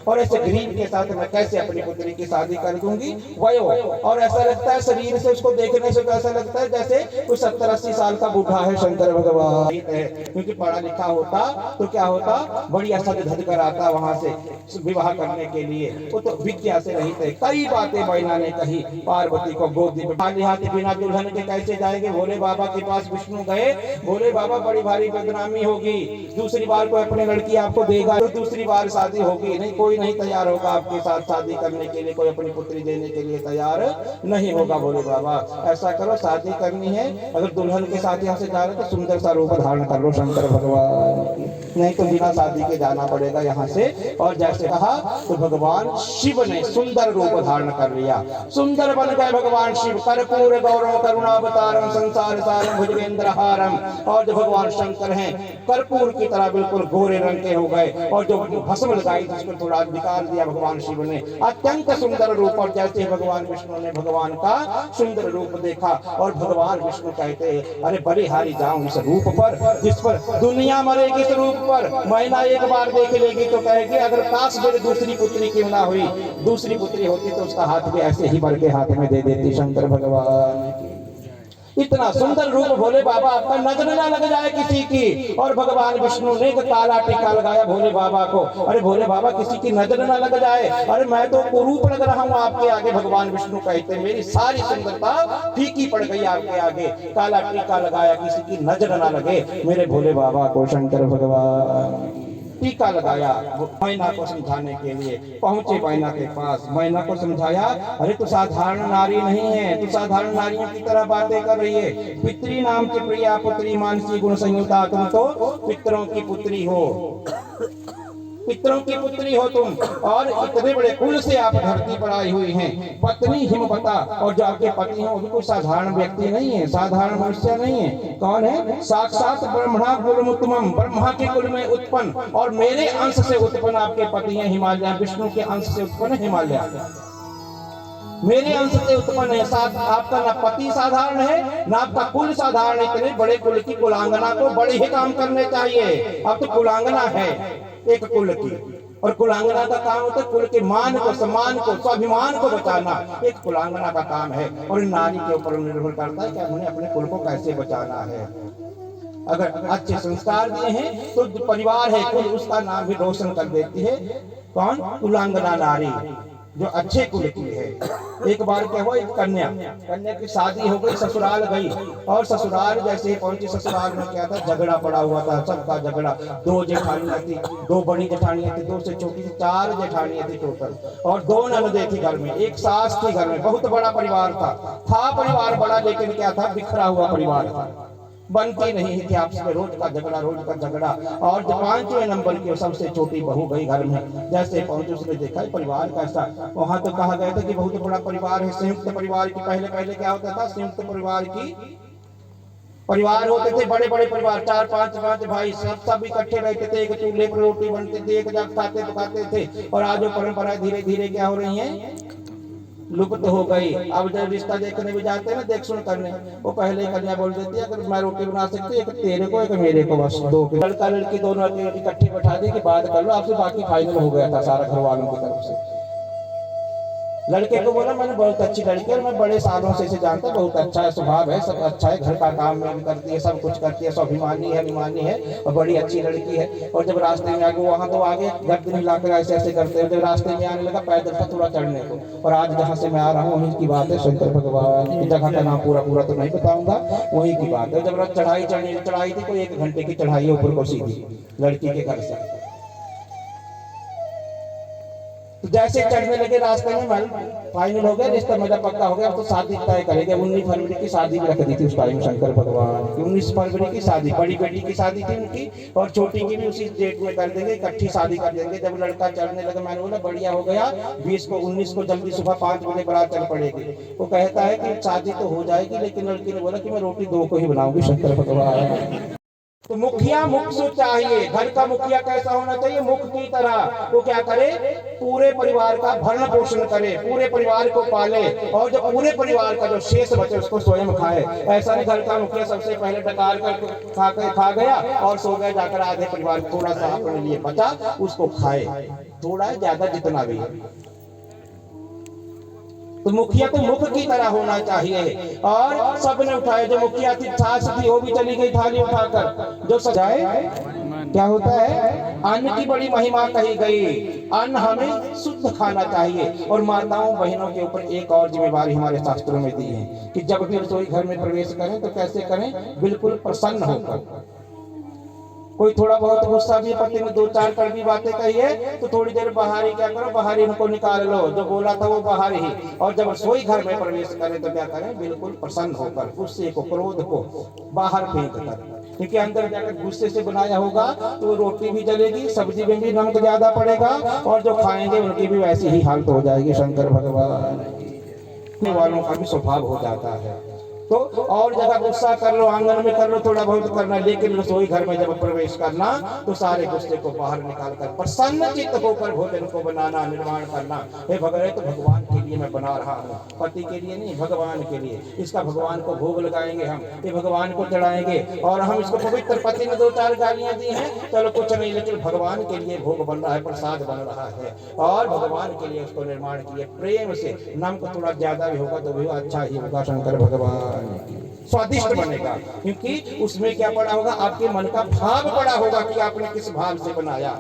B: और ऐसे गरीब के साथ मैं कैसे अपनी पुत्री की शादी कर दूंगी वयो। और ऐसा लगता है शरीर से उसको देखने से तो ऐसा लगता है जैसे कोई 70-80 साल का बूढ़ा है शंकर भगवान है। क्योंकि पढ़ा लिखा होता तो क्या होता, बढ़िया सज धज कर आता वहां से विवाह करने के लिए। वो तो विद्या से रहित है। कई बातें मैना ने कही पार्वती को गोदी में खाली हाथ बिना दुल्हन के कैसे जाएंगे। भोले बाबा के पास विष्णु गए, भोले बाबा बड़ी भारी बदनामी होगी, दूसरी बार कोई अपनी लड़की आपको देगा तो दूसरी बार शादी होगी नहीं, कोई नहीं तैयार होगा आपके साथ शादी करने के लिए, कोई अपनी पुत्री देने के लिए तैयार नहीं होगा। भोले बाबा ऐसा करो, शादी करनी है अगर दुल्हन के साथ यहाँ से जा रहे तो सुंदर सा रूप धारण कर लो शंकर भगवान, नहीं तो बिना शादी के जाना पड़ेगा यहाँ से। और जैसे कहा तो भगवान शिव ने सुंदर रूप धारण कर लिया, सुंदर बन गए भगवान शिव। कर्पूर गौरव करुणावतारम संसार सारम भुजगेंद्रहारम। और जो भगवान शंकर हैं कर्पूर की तरह बिल्कुल गोरे रंग के हो गए। और जो भस्म लगाई जिसको थोड़ा निकाल दिया भगवान शिव ने, अत्यंत सुंदर रूप। और जैसे भगवान विष्णु ने भगवान का सुंदर रूप देखा और भगवान विष्णु कहते अरे बड़े हारी जाऊं इस रूप पर जिस पर दुनिया मरेगी, इस रूप पर मैना एक बार देख लेगी तो कहेगी अगर काश मेरी दूसरी पुत्री क्यों ना हुई, दूसरी पुत्री होती तो उसका हाथ भी ऐसे ही बढ़ के हाथ में दे देती शंकर भगवान की। इतना सुंदर रूप भोले बाबा आपका नजर ना लग जाए किसी की। और भगवान विष्णु ने काला टीका लगाया भोले बाबा को, अरे भोले बाबा किसी की नजर ना लग जाए, अरे मैं तो कुरूप लग रहा हूँ आपके आगे। भगवान विष्णु कहते मेरी सारी सुंदरता फीकी पड़ गई आपके आगे। काला टीका लगाया किसी की नजर ना लगे मेरे भोले बाबा को शंकर भगवान। टीका लगाया मैना को समझाने के लिए पहुंचे मैना के पास। मैना को समझाया अरे तू साधारण नारी नहीं है, तू साधारण नारियों की तरह बातें कर रही है। पितरी नाम की प्रिया पुत्री मानसी गुण संयुक्ता, तुम तो पितरों की पुत्री हो, पितरों की पुत्री हो तुम। और इतने बड़े कुल से आप धरती पर आई हुई हैं। पत्नी हिमवता, और जो आपके पति हैं वो भी कोई साधारण व्यक्ति नहीं है, साधारण मनुष्य नहीं है। कौन है? साक्षात ब्रह्मणा कुलमुत्तमम, ब्रह्मा के कुल में उत्पन्न और मेरे अंश से उत्पन्न आपके पति हैं हिमालय, विष्णु के अंश से उत्पन्न हिमालय, मेरे अंश से उत्पन्न है। साथ आपका ना पति साधारण है ना आपका कुल साधारण। इतने बड़े कुल की कुलांगना को बड़े ही काम करने चाहिए। अब तो कुलांगना है एक कुल की, और कुलांगना का काम होता है कुल के मान को, सम्मान को, स्वाभिमान को बचाना, एक कुलांगना का काम है। और नारी के ऊपर निर्भर करता है कि उन्हें अपने कुल को कैसे बचाना है। अगर अच्छे संस्कार दिए हैं तो जो परिवार है कुल उसका नाम भी रोशन कर देती है। कौन? कुलांगना नारी जो अच्छे कुल की है। एक बार क्या हुआ, एक कन्या की शादी हो गई, ससुराल गई, और ससुराल जैसे ही पहुंची ससुराल में क्या था, झगड़ा पड़ा हुआ था, सबका झगड़ा। 2 जेठानियां थी, 2 बड़ी जेठानियां थी, 2 से छोटी थी, 4 जेठानियां थी टोटल, और 2 ननदें थी घर में, एक सास थी घर में। बहुत बड़ा परिवार था परिवार बड़ा, लेकिन क्या था, बिखरा हुआ परिवार था, बनती नहीं थी आपस में, रोज का झगड़ा। और जो 5वें नंबर की सबसे छोटी बहू गई घर में, जैसे पहुंची उसने देखा परिवार कैसा। वहां तो कहा गया था कि बहुत बड़ा परिवार है, संयुक्त परिवार की। पहले क्या होता था, संयुक्त परिवार की परिवार होते थे, बड़े बड़े परिवार, 4-5 भाई सब इकट्ठे रहते थे, एक चूल्हे पर रोटी बनती थी, एक जग खाते पकाते थे। और आज वो परंपरा धीरे धीरे क्या हो रही है, लुप्त हो गई। अब जब रिश्ता देखने भी जाते हैं ना, देख सुन करने, वो पहले कन्या बोल देती है अगर मैं रोटी बना सकती, एक तेरे को एक मेरे को, बस 2 लड़का लड़की दोनों इकट्ठे बैठा दी कि बात कर लो आपसे, बाकी फाइनल हो गया था सारा घर वालों की तरफ से। लड़के को बोला मैंने बहुत अच्छी लड़की है, मैं बड़े सालों से इसे जानता, बहुत अच्छा है, स्वभाव है, सब अच्छा है, घर का काम में भी करती है, सब कुछ करती है, स्वाभिमानी है, अभिमानी है, और बड़ी अच्छी लड़की है। और जब रास्ते में आगे, वहां तो आगे गर्दन हिलाकर ऐसे ऐसे करते हैं, जब रास्ते में आने लगा पैदल था थोड़ा चढ़ने को। और आज जहाँ से मैं आ रहा हूँ वहीं की बात है, शंकर भगवान की जगह का नाम पूरा तो नहीं बताऊंगा, वहीं की बात है। जब चढ़ाई थी, कोई 1 घंटे की चढ़ाई है ऊपर को सीधी लड़की के घर से। तो जैसे चढ़ने लगे रास्ते में फाइनल हो गया, रिश्ता मेरा पक्का हो गया, अब तो शादी तय करेंगे। 19 फरवरी की शादी भी रख दी थी उस टाइम शंकर भगवान की। 19 फरवरी की शादी, बड़ी बेटी की शादी थी उनकी, और छोटी की भी उसी डेट में कर देंगे, इकट्ठी शादी कर देंगे। जब लड़का चढ़ने लगा मैंने बोला बढ़िया हो गया, 20 को 19 को जल्दी सुबह 5 बजे बारात चल पड़ेगी। वो कहता है कि शादी तो हो जाएगी, लेकिन लड़की ने बोला कि मैं रोटी 2 को ही बनाऊंगी शंकर भगवान। तो मुखिया मुख से चाहिए। घर का मुखिया कैसा होना चाहिए? मुख की तरह। वो क्या करे? पूरे परिवार का भरण पोषण करे, पूरे परिवार को पाले, और जो पूरे परिवार का जो शेष बचे उसको स्वयं खाए। ऐसा नहीं घर का मुखिया सबसे पहले डकार कर खा गया और सो गया, जाकर आधे परिवार थोड़ा सा अपने लिए बचा उसको खाए, थोड़ा ज्यादा जितना भी। तो मुखिया तो मुख की तरह होना चाहिए। और सबने उठाए, जो मुखिया थी सास थी वो भी चली गई थाली उठाकर। जो सजाए क्या होता है? अन्न की बड़ी महिमा कही गई। अन्न हमें शुद्ध खाना चाहिए। और माताओं बहनों के ऊपर एक और जिम्मेदारी हमारे शास्त्रों में दी है कि जब भी रसोई घर में प्रवेश करें तो कैसे करें? बिल्कुल प्रसन्न होकर। कोई थोड़ा बहुत गुस्सा भी पति ने दो चार कड़वी बातें कही है तो थोड़ी देर बाहर ही क्या करो? बाहर ही उनको निकाल लो, जो बोला था वो बाहर ही। और जब रसोई घर में प्रवेश करें तो क्या करें? बिल्कुल प्रसन्न होकर, गुस्से को, क्रोध को बाहर फेंक कर। क्योंकि अंदर जाकर गुस्से से बनाया होगा तो रोटी भी जलेगी, सब्जी में भी नमक ज्यादा पड़ेगा, और जो खाएंगे उनकी भी वैसी ही हालत हो जाएगी। शंकर भगवान वालों का भी स्वभाव हो जाता है। तो और जगह गुस्सा कर लो, आंगन में कर लो, थोड़ा बहुत करना, लेकिन रसोई घर में जब प्रवेश करना तो सारे गुस्से को बाहर निकालकर प्रसन्न चित्त होकर भोजन को बनाना, निर्माण करना। हे भगवान, तो भगवान के लिए मैं बना रहा हूँ, पति के लिए नहीं, भगवान के लिए। इसका भगवान को भोग लगाएंगे हम, ये भगवान को चढ़ाएंगे। और हम इसको पवित्र, पति ने दो चार गालियां दी हैं, चलो कुछ नहीं, लेकिन भगवान के लिए भोग बन रहा है, प्रसाद बन रहा है, और भगवान के लिए उसको निर्माण किए प्रेम से। नमक थोड़ा ज्यादा भी होगा तो भी अच्छा ही होगा। शंकर भगवान स्वादिष्ट बनेगा, क्योंकि उसमें क्या पड़ा होगा? आपके मन का भाव पड़ा होगा कि आपने किस भाव से बनाया।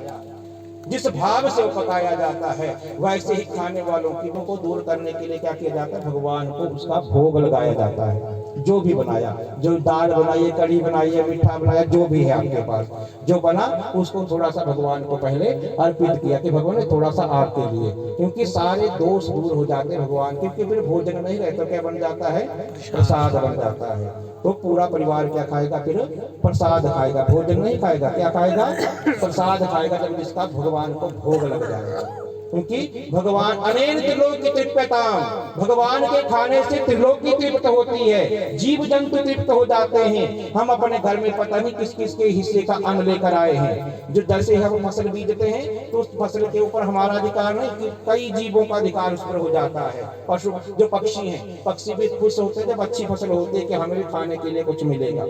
B: जिस भाव से वो पकाया जाता है वैसे ही खाने वालों की को दूर करने के लिए क्या किया जाता है? भगवान को उसका भोग लगाया जाता है। जो भी बनाया, जो दाल बनाई, कढ़ी बनाई, मीठा बनाया, जो भी है आपके पास जो बना, उसको थोड़ा सा भगवान को पहले अर्पित किया कि भगवान ने थोड़ा सा आपके लिए, क्योंकि सारे दोष दूर हो जाते हैं भगवान। क्योंकि फिर भोजन नहीं रहे तो क्या बन जाता है? प्रसाद बन जाता है। तो पूरा परिवार क्या खाएगा? फिर प्रसाद खाएगा, भोजन नहीं खाएगा। क्या खाएगा? प्रसाद खाएगा, जब जिसका भगवान को भोग लग जाएगा। क्योंकि भगवान अनेन त्रिलोक की तृप्यताम, भगवान के खाने से त्रिलोक की तृप्त होती है, जीव जंतु तृप्त हो जाते हैं। हम अपने घर में पता नहीं किस किस के हिस्से का अन्न लेकर आए हैं। जो जैसे हम फसल बीजते हैं तो उस फसल के ऊपर हमारा अधिकार नहीं, कई जीवों का अधिकार उस पर हो जाता है। पशु, जो पक्षी हैं, पक्षी भी खुश होते हैं जब अच्छी फसल होती है कि हमें भी खाने के लिए कुछ मिलेगा।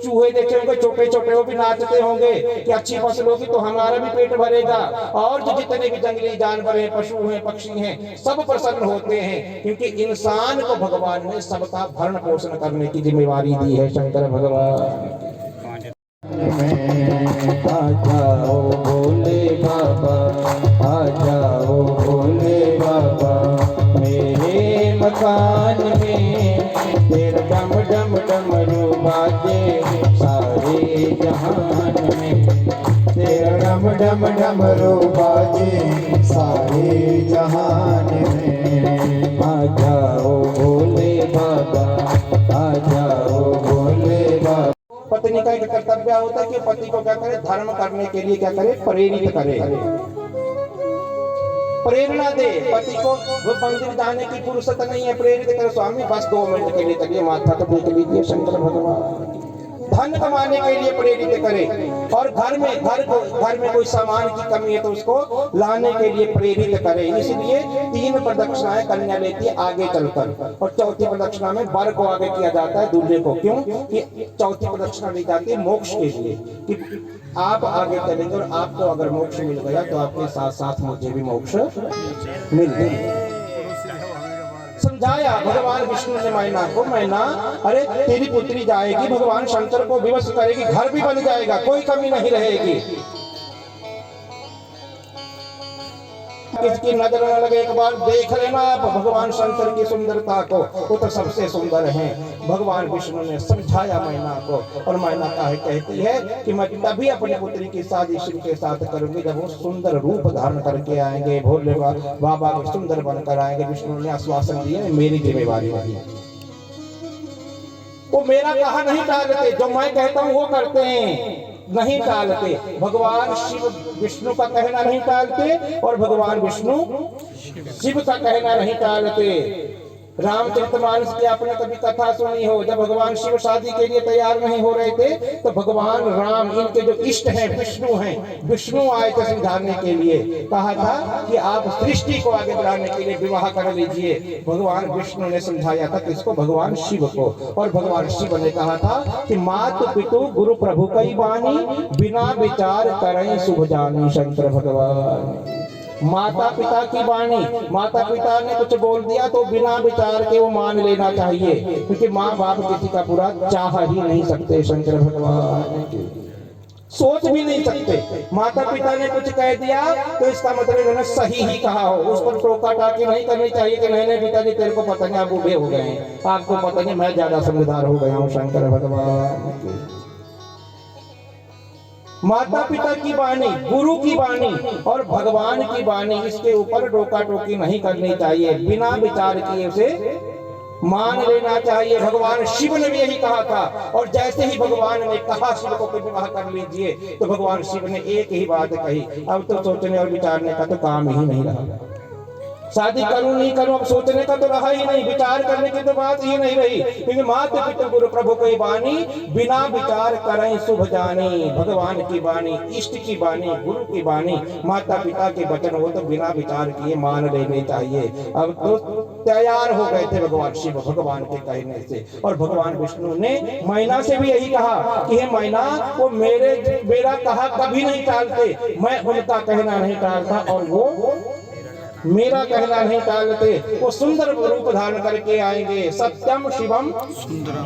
B: चूहे देखे होंगे छोटे छोटे, वो भी नाचते होंगे कि अच्छी फसल होगी तो हमारा भी पेट भरेगा। और जो जितने भी जंगली जानवर हैं, पशु हैं, पक्षी हैं, सब प्रसन्न होते हैं, क्योंकि इंसान को भगवान ने सबका भरण पोषण करने की जिम्मेवारी दी है। शंकर भगवान
A: आ जाओ भोले बाबा, आ जाओ भोले बाबा, मेरे मकान में तेरा डम डम डमरू बाजे सारे जहान में, तेरा डम डम डमरू बाजे सारे जहान में। आ जाओ भोले बाबा, आ जाओ भोले बाबा।
B: पत्नी का एक कर्तव्य होता है कि पति को क्या करे? धर्म करने के लिए क्या करे? प्रेरित करे, प्रेरणा दे। पति को वो मंदिर जाने की फुर्सत नहीं है, प्रेरित करे, स्वामी बस 2 मिनट के लिए चलिए, माथा तो देख लीजिए। शंकर भगवान धन कमाने के लिए प्रेरित करे। और घर में कोई सामान की कमी है तो उसको लाने के लिए प्रेरित करे। इसलिए 3 प्रदक्षिणाएं कन्या लेती है आगे चलकर, और चौथी प्रदक्षिणा में वर को आगे किया जाता है, दूल्हे को। क्यों? कि चौथी प्रदक्षिणा ली जाती है मोक्ष के लिए, कि आप आगे चलेंगे और आपको अगर मोक्ष मिल गया तो आपके साथ साथ मुझे भी मोक्ष मिल गया। समझाया भगवान विष्णु ने मैना को, मैना अरे तेरी पुत्री जाएगी, भगवान शंकर को विवश करेगी, घर भी बन जाएगा, कोई कमी नहीं रहेगी। किसकी नजर न लगे, एक बार देख लेना आप भगवान शंकर की सुंदरता को, वो तो सबसे सुंदर हैं। भगवान विष्णु ने समझाया मैना को, और मैना कहती है कि मैं तभी अपनी पुत्री की शादी शिव के साथ करूंगी जब वो सुंदर रूप धारण करके आएंगे, भोले बाबा को सुंदर बनकर आएंगे। विष्णु ने आश्वासन दिया, मेरी जिम्मेवारी नहीं, वो मेरा कहा नहीं टालते, जो मैं कहता हूँ वो करते हैं, नहीं टालते। भगवान शिव विष्णु का कहना नहीं टालते, और भगवान विष्णु शिव का कहना नहीं टालते। रामचरितमानस की आपने कभी कथा सुनी हो, जब भगवान शिव शादी के लिए तैयार नहीं हो रहे थे तो भगवान राम, इनके जो इष्ट हैं विष्णु आए थे समझाने के लिए। कहा था कि आप सृष्टि को आगे बढ़ाने के लिए विवाह कर लीजिए। भगवान विष्णु ने समझाया था किसको? भगवान शिव को। और भगवान शिव ने कहा था कि मातु पितु गुरु प्रभु कई बानी, बिना विचार करें शुभ जानी। शंकर भगवान माता पिता की वाणी, माता पिता ने कुछ बोल दिया तो बिना विचार के वो मान लेना चाहिए, क्योंकि माँ बाप किसी का बुरा चाह ही नहीं सकते। शंकर भगवान सोच भी नहीं सकते। माता पिता ने कुछ कह दिया तो इसका मतलब इन्होंने सही ही कहा हो, उस पर टोका टाकी नहीं करनी चाहिए कि नहीं पिताजी तेरे को पता नहीं आप बूढ़े हो गए हैं, आपको पता नहीं मैं ज्यादा समझदार हो गया हूँ। शंकर भगवान माता पिता की वाणी, गुरु की वाणी और भगवान की वाणी, इसके ऊपर टोका टोकी नहीं करनी चाहिए, बिना विचार किए उसे मान लेना चाहिए। भगवान शिव ने भी यही कहा था। और जैसे ही भगवान ने कहा शिव को विवाह कर लीजिए तो भगवान शिव ने एक ही बात कही, अब तो सोचने और विचारने का तो काम ही नहीं रहा। शादी करूं नहीं करूं अब सोचने का तो रहा ही नहीं, विचार करने की तो बात ही नहीं रही, क्योंकि माता पिता गुरु प्रभु की वाणी, बिना विचार करें शुभ जानी। भगवान की वाणी, इष्ट की वाणी, गुरु की वाणी, माता पिता के वचन हो तो बिना विचार किए मान लेने चाहिए। अब तो तैयार हो गए थे भगवान शिव भगवान के कहने से। और भगवान विष्णु ने मैना से भी यही कहा कि हे मैना, वो मेरा कहा कभी नहीं टालते, मैं उनका कहना नहीं टालता और वो मेरा कहना नहीं टालते। वो सुंदर रूप धारण करके आएंगे, सत्यम शिवम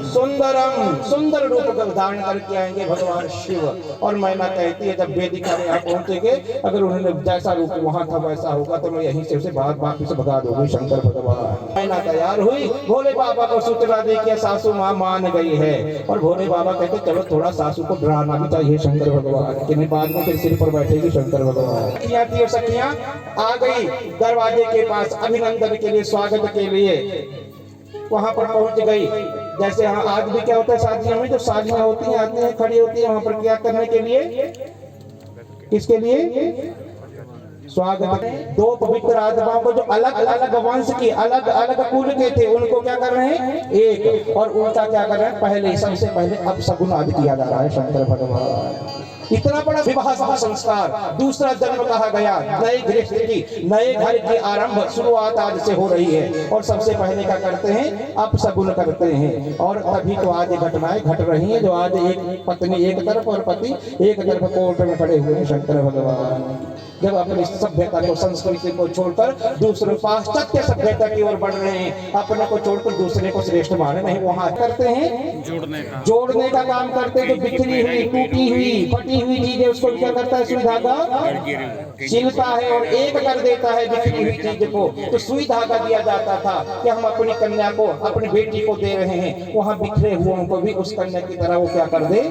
B: सुंदरम, सुंदर रूप धारण करके आएंगे भगवान शिव। और मैना कहती है जब वेदिका में यहाँ पहुंचेंगे, अगर उन्होंने जैसा रूप वहां था वैसा होगा तो मैं यहीं से उसे वापिस भगा दूंगी। शंकर भगवान मैना तैयार हुई, भोले बाबा को सूचना दे के सासू माँ मान गई है। और भोले बाबा कहते चलो थोड़ा सासू को डराना भी चाहिए शंकर भगवान कि नहीं बाद में फिर सिर पर बैठेगी शंकर भगवान। सखियां आ गई दरवाजे के पास अभिनंदन के लिए, स्वागत के लिए वहां पर पहुंच गई। जैसे आज भी क्या होता है शादियों में, जो शादियां होती हैं आती हैं खड़ी होती है वहां पर क्या करने के लिए, किसके लिए? स्वागत। दो पवित्र आत्माओं को जो अलग अलग वंश की, अलग अलग कुल के थे, उनको क्या कर रहे हैं? एक। और उनका क्या कर रहे हैं? पहले, सबसे पहले अपशगुन आदि किया जा रहा है। शंकर भगवान इतना बड़ा विवाह संस्कार, दूसरा जन्म कहा गया, नए गृहस्थी की, नए घर की आरंभ शुरुआत आज से हो रही है। और सबसे पहले क्या करते हैं? अपशगुन करते हैं। और तभी तो आज घटनाएं घट रही हैं, जो आज एक पत्नी एक तरफ और पति एक तरफ कोर्ट में खड़े हुए हैं। शंकर भगवान जब अपनी सभ्यता को, संस्कृति को छोड़कर दूसरे पाश्चात्य सभ्यता की ओर बढ़ रहे हैं, अपने को छोड़कर दूसरे को श्रेष्ठ माने नहीं, वहां करते हैं जोड़ने का काम करते हैं। जो बिखरी हुई, टूटी हुई, फटी हुई चीजें उसको क्या करता है? सुई धागा सिलता है और एक कर देता है बिखरी हुई चीज को। तो सुई धागा दिया जाता था कि हम अपनी कन्या को, अपनी बेटी को दे रहे हैं, वहां बिखरे हुओं को भी उस कन्या की तरह वो क्या कर दे?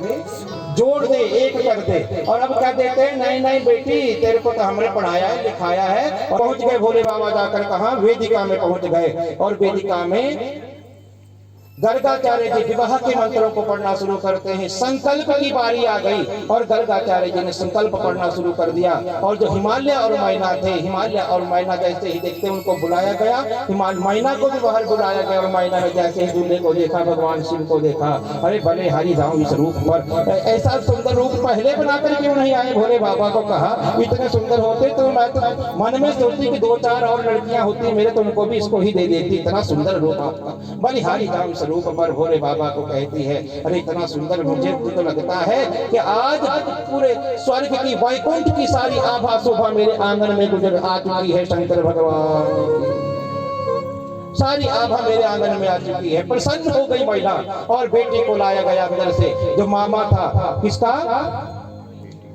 B: जोड़ दे, एक कर दे। और अब क्या देते हैं? नहीं नहीं बेटी, तेरे को तो हमने पढ़ाया है, लिखाया है। और पहुंच गए भोले बाबा जाकर कहा? वेदिका में पहुंच गए। और वेदिका में गर्गाचार्य जी विवाह के मंत्रों को पढ़ना शुरू करते हैं। संकल्प की बारी आ गई और गर्गाचार्य जी ने संकल्प पढ़ना शुरू कर दिया। और जो हिमालय और मैना थे, हिमालय और मैना जैसे ही देखते उनको बुलाया गया, मैना को भी बाहर बुलाया गया। और मैना ने जैसे ही दूल्हे को देखा, भगवान शिव को देखा, अरे भले हरि जाऊं इस रूप पर, ऐसा सुंदर रूप पहले बनाकर क्यों नहीं आए? भोले बाबा को कहा इतने सुंदर होते तो मैं तो मन में सोचती कि 2-4 और लड़कियां होती मेरे तो उनको भी इसको ही दे देती, इतना सुंदर रूप आपका, बलिहारी जाऊं रूप पर। भोले बाबा को कहती है अरे इतना सुंदर, मुझे तो लगता है कि आज पूरे स्वर्ग की, वैकुंठ की सारी आभा शोभा मेरे आंगन में गुजर आ चुकी है। शंकर भगवान सारी आभा मेरे आंगन में आ चुकी है। प्रसन्न हो गई महिला और बेटी को लाया गया अंदर से। जो मामा था, किसका?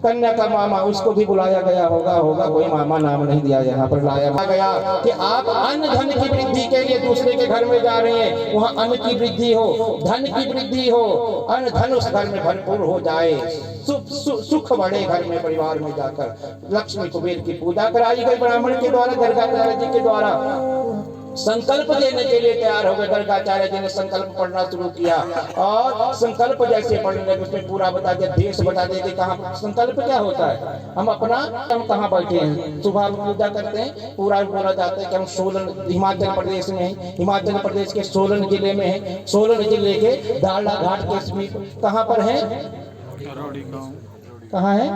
B: कन्या का मामा, उसको भी बुलाया गया होगा कोई मामा नाम नहीं दिया, यहाँ पर लाया गया कि आप अन्न धन की वृद्धि के लिए दूसरे के घर में जा रहे हैं, वहाँ अन्न की वृद्धि हो, धन की वृद्धि हो, अन्न धन उस घर में भरपूर हो जाए, सुख बढ़े घर में, परिवार में जाकर। लक्ष्मी कुबेर की पूजा कराई गई ब्राह्मण के द्वारा, गर्गाचार्य जी के द्वारा। संकल्प देने के लिए तैयार हो गए। गर्गाचार्य जी ने संकल्प पढ़ना शुरू किया और संकल्प जैसे पढ़ने लगे उसमें पूरा बता दिया, देश बता दिया कि कहाँ संकल्प क्या होता है। हम कहाँ बैठे हैं, सुबह में पूजा करते हैं, पूरा बोला जाता है कि हम सोलन हिमाचल प्रदेश में हैं, हिमाचल प्रदेश के सोलन जिले में हैं, सोलन जिले के दाला घाट के समीप कहाँ पर है, कहाँ है,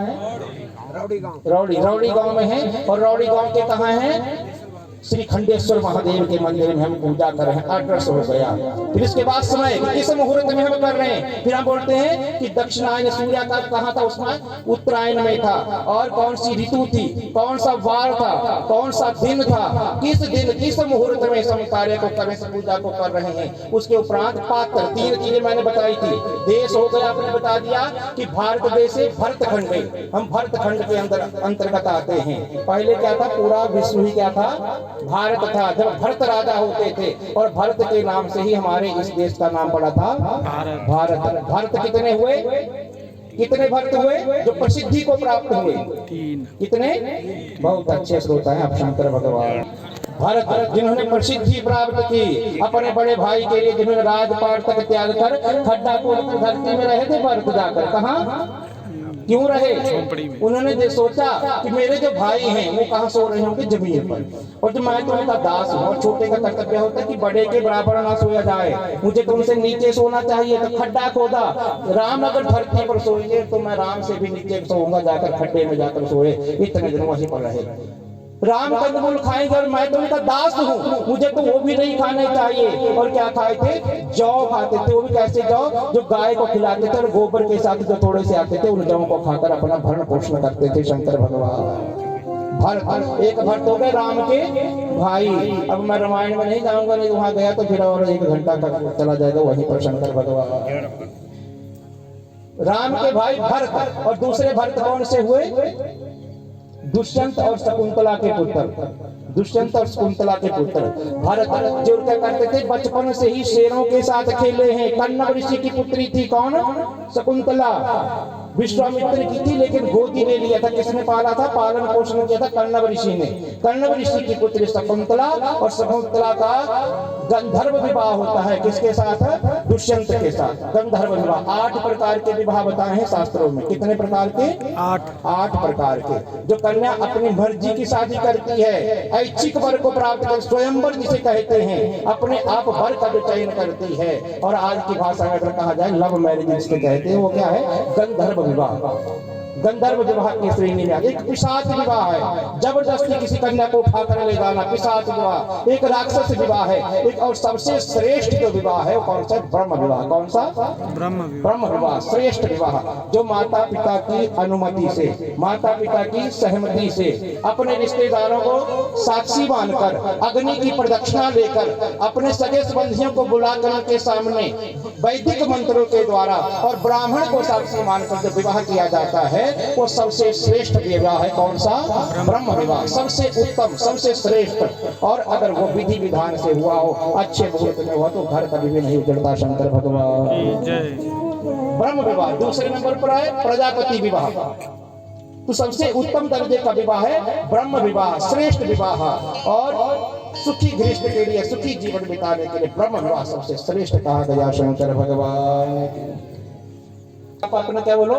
B: रौड़ी गांव में है। और रौड़ी गांव के कहाँ है, श्री खंडेश्वर महादेव के मंदिर में हम पूजा कर रहे हैं। एड्रेस हो गया। फिर इसके बाद समय किस मुहूर्त में हम कर रहे हैं, फिर हम बोलते हैं कि दक्षिणायन सूर्य का कहाँ था, उसमें उत्तरायण में था। और कौन सी ऋतु थी, कौन सा वार था, कौन सा दिन था, किस दिन किस मुहूर्त में हम कार्य को कर रहे हैं, पूजा को कर रहे हैं। उसके उपरांत पात्र, 3 चीजें मैंने बताई थी। देश हो गया, आपने बता दिया कि भारत देश से भरतखंड में, हम भरतखंड के अंतर्गत आते हैं। पहले क्या था, पूरा विश्व ही क्या था, भारत था। जब भरत राजा होते थे और भरत के नाम से ही हमारे इस देश का नाम पड़ा था भारत। भरत कितने हुए, कितने भरत हुए जो प्रसिद्धि को प्राप्त हुए, कितने, बहुत अच्छे श्रोता हैं आप शंकर भगवान। भरत जिन्होंने प्रसिद्धि प्राप्त की अपने बड़े भाई के लिए, जिन्होंने राजपाट तक त्याग कर खड्डापुर की धरती में रहे थे। भरत जाकर कहाँ क्यों रहे, उन्होंने सोचा कि मेरे जो भाई हैं वो कहाँ सो रहे होंगे, जमीन पर, और जो मैं तो उनका दास हूँ। और छोटे का कर्तव्य होता है कि बड़े के बराबर ना सोया जाए, मुझे तो उनसे नीचे सोना चाहिए। तो खड्डा खोदा, राम अगर धरती पर सोएंगे तो मैं राम से भी नीचे सोऊंगा, जाकर खड्डे में जाकर सोए। इतने दिन वहीं पर रहे। राम कंदमूल खाएंगे और मैं तो उनका दास हूँ, मुझे तो वो भी नहीं खाने चाहिए। और क्या खाए थे, जौ खाते थे। वो भी कैसे जौ, जो गाय को खिलाते थे और गोबर के साथ जो थोड़े से आते थे, उन जौ को खाकर अपना भरण पोषण करते थे शंकर भगवान। भरत, एक भरत हो गए राम के भाई। अब मैं रामायण में नहीं जाऊंगा, नहीं वहां गया तो फिर और 1 घंटा का चला जाएगा वहीं पर शंकर भगवान। राम के भाई भरत, और दूसरे भरत कौन से हुए, दुष्यंत और शकुंतला के पुत्र, दुष्यंत और शकुंतला के पुत्र। भरत जो क्या करते थे, बचपन से ही शेरों के साथ खेले हैं। कन्नव ऋषि की पुत्री थी कौन, शकुंतला, विश्वामित्र की थी, लेकिन गोदी ले लिया था। किसने पाला था, पालन पोषण किया था, कन्नव ऋषि ने। कन्नव ऋषि की पुत्री शकुंतला, और शकुंतला का गंधर्व विवाह होता है किसके साथ, दुष्यंत के साथ। गंधर्व विवाह 8 प्रकार के विवाह बताए हैं शास्त्रों में। कितने प्रकार के, 8 प्रकार के। जो कन्या अपनी मर्जी की शादी करती है, ऐच्छिक वर को प्राप्त कर, स्वयंवर जिसे कहते हैं, अपने आप वर का जो चयन करती है। और आज की भाषा में अगर कहा जाए लव मैरिज जिसको कहते हैं, वो क्या है, गंधर्व विवाह। गंधर्व विवाह की श्रेणी में एक पिशाच विवाह है, जबरदस्ती किसी कन्या को उठाकर ले जाना, पिशाच विवाह। एक राक्षस विवाह है। एक और सबसे श्रेष्ठ जो विवाह है वो कौन सा, ब्रह्म विवाह। कौन सा, ब्रह्म विवाह, श्रेष्ठ विवाह। जो माता पिता की अनुमति से, माता पिता की सहमति से, अपने रिश्तेदारों को साक्षी मानकर, अग्नि की प्रदक्षिणा लेकर, अपने सगे संबंधियों को बुलाकर उनके सामने वैदिक मंत्रों के द्वारा और ब्राह्मण को साक्षी मानकर जो विवाह किया जाता है वो सबसे श्रेष्ठ विवाह है। कौन सा, ब्रह्म विवाह, सबसे उत्तम, सबसे श्रेष्ठ। और अगर वो विधि विधान से हुआ हो, अच्छे मुहूर्त में हुआ, तो घर कभी भी नहीं उजड़ता शंकर भगवान। ब्रह्म विवाह। दूसरे नंबर पर है प्रजापति विवाह। तो सबसे उत्तम दर्जे का विवाह है ब्रह्म विवाह, श्रेष्ठ विवाह। और सुखी गृहस्थ के लिए, सुखी जीवन बिताने के लिए ब्रह्म विवाह सबसे श्रेष्ठ कहा गया शंकर भगवान। आप अपना क्या बोलो,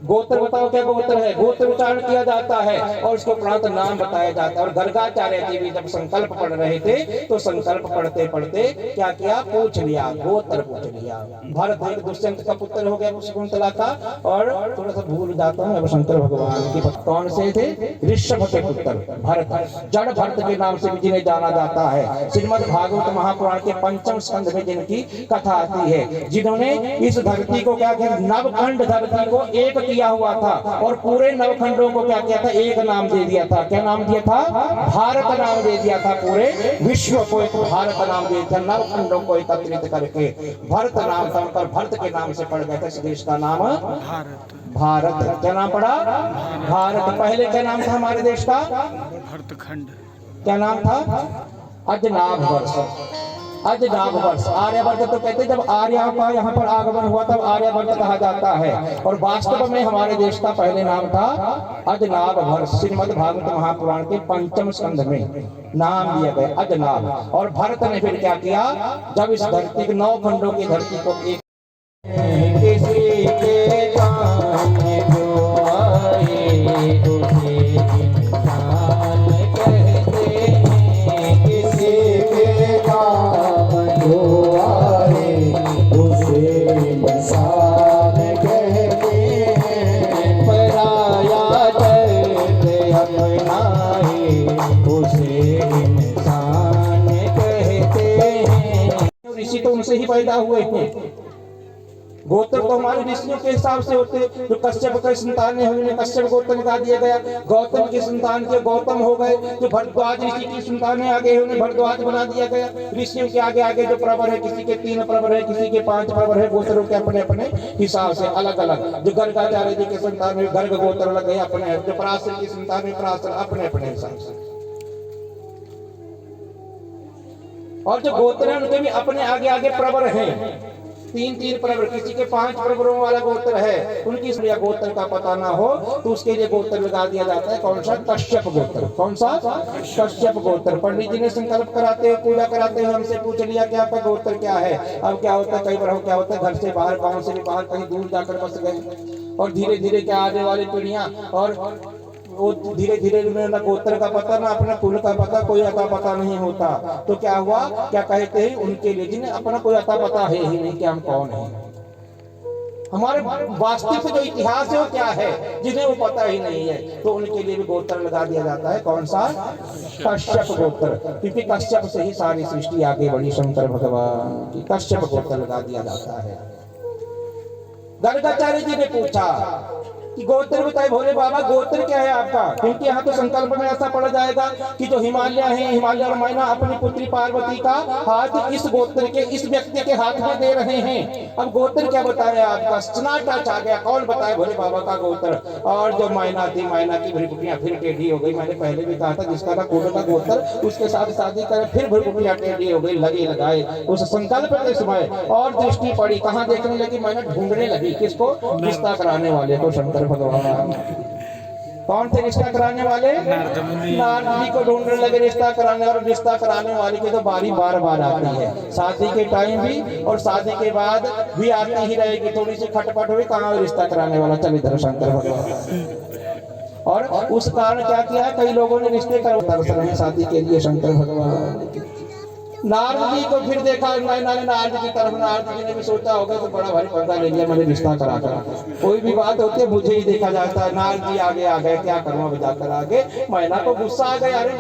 B: गोत्र बताओ, क्या गोत्र है, गोत्र उच्चारण किया जाता है और उसको उपरांत नाम बताया जाता है। और गर्गाचार्य जी भी जब संकल्प पढ़ रहे थे तो संकल्प पढ़ते पढ़ते क्या किया, पूछ लिया, गोत्र पूछ लिया। भरत एक दुष्यंत का पुत्र हो गया शकुंतला का, और थोड़ा सा भूल जाता हूँ, शंकर भगवान के कौन से थे, ऋषभ के पुत्र भरत, जड़ भरत के नाम से भी जिन्हें जाना जाता है। श्रीमद् भागवत महापुराण के 5वें स्कंध में जिनकी कथा आती है, जिन्होंने इस धरती को क्या किया, नवखंड धरती को एक किया हुआ था और पूरे नवखंडों को क्या किया था, एक नाम दे दिया था। क्या नाम दिया था, भारत नाम दे दिया था। पूरे विश्व को एक भारत नाम दे दिया, नवखंडों को एकत्रित करके भरत नाम था उनका। भरत के नाम से पड़ गया था इस देश का नाम भारत। क्या नाम पड़ा, भारत। पहले क्या नाम था हमारे देश का,
C: भरतखंड।
B: क्या नाम था, अजनाभ वर्ष। अजनाभ वर्ष। आर्यवर्त तो कहते जब आर्या का यहाँ पर आगमन हुआ तब आर्यवर्त कहा जाता है, और वास्तव में हमारे देश का पहले नाम था अजनाभ वर्ष। श्रीमद् भागवत महापुराण के 5वें स्कंध में नाम दिया गया अजनाभ। और भरत ने फिर क्या किया, जब इस धरती के 9 खंडों की धरती को एक किसी के काम जो आए उसे इंसान कहते हैं,
A: किसी के काम जो आए उसे इंसान कहते हैं।
B: पराया दर्द अपनाए उसे इंसान कहते हैं। ऋषि तो उनसे ही पैदा हुए हैं। गोत्र तो हमारे ऋषियों के हिसाब से होते, जो कश्यप के संतान है उन्हें कश्यप गोत्र निकाल दिया गया। गौतम की संतान के गौतम हो गए। जो भरद्वाज ऋषि की संतानें आगे उन्हें भरद्वाज बना दिया गया। ऋषियों के आगे आगे जो प्रवर है, किसी के 3 प्रवर है, किसी के 5 प्रवर है। गोत्रों के अपने अपने हिसाब से अलग अलग। जो गर्गाचार्य जी के संतान में गर्ग गोत्र अलग है अपने, जो पराशर की संतान में पराशर अपने अपने हिसाब से। और जो गोत्र है उनके भी अपने आगे आगे प्रवर हैं। 3 प्रवर, किसी के 5 प्रवरों वाला गोत्र है, उनकी गोत्र का पता ना हो तो उसके लिए गोत्र लगा दिया जाता है। कौन सा? कश्यप गोत्र। कौन सा? कश्यप गोत्र। पंडित जी ने संकल्प कराते हुए, पूजा कराते हुए हमसे पूछ लिया कि आपका गोत्र क्या है। अब क्या होता है, कई बार क्या होता है, घर से बाहर, गांव से भी बाहर कहीं दूर जाकर बस गए, और धीरे धीरे क्या आने वाली पीढ़ियां और वो धीरे धीरे ना गोत्र का पता ना अपना कुल का पता, कोई अता पता नहीं होता। तो क्या हुआ, क्या कहते हैं उनके लिए जिन्हें अपना कोई अता पता है ही नहीं कि हम कौन है, हमारे वास्तविक जो इतिहास है वो क्या है, जिन्हें वो पता ही नहीं है, तो उनके लिए भी गोत्र लगा दिया जाता है। कौन सा? कश्यप गोत्र। क्योंकि कश्यप से ही सारी सृष्टि आगे बढ़ी, शंकर भगवान की। कश्यप गोत्र लगा दिया जाता है। गर्गाचार्य जी ने पूछा कि गोत्र बताए भोले बाबा, गोत्र क्या है आपका? क्योंकि यहाँ तो संकल्प में ऐसा पड़ा जाएगा कि जो हिमालय है, हिमालय और मैना अपनी पुत्री पार्वती का हाथ इस गोत्र के, इस व्यक्ति के हाथ में दे रहे हैं। अब गोत्र क्या बताए आपका? सन्नाटा छा गया, कौन बताए भोले बाबा का गोत्र? और जो मैना थी, मैना की भ्रुकुटियां फिर टेढ़ी हो गई। मैंने पहले भी कहा था जिसका ना कुल का गोत्र उसके साथ शादी करे, फिर भ्रुकुटियां टेढ़ी हो गई, लगे लगाए उस संकल्प के समय। और दृष्टि पड़ी, कहाँ देखने लगी? मैंने ढूंढने लगी, किसको? रिश्ता कराने वाले को, शंकर भगवान। कौन थे रिश्ता कराने वाले? नारद जी को ढूंढने लगे रिश्ता कराने। और रिश्ता कराने वाले की तो बारी बार बार आती है, शादी के टाइम भी और शादी के बाद भी आती ही रहेगी। थोड़ी सी खटपट हुई, कहाँ रिश्ता कराने वाला, चल इधर शंकर भगवान। और उस कारण क्या किया, कई लोगों ने रिश्ते करवा शादी के लिए शंकर भगवान। नारद जी को फिर देखा, नारद की तरफ, नारद जी ने भी सोचा होगा तो बड़ा भारी पर्दा ले लिया, मैंने रिश्ता करा कर। कोई भी बात होती है मुझे ही देखा जाता है। नारद जी आगे आ गए, क्या करूँ अब जाकर आगे। मैना को गुस्सा आ गया, अरे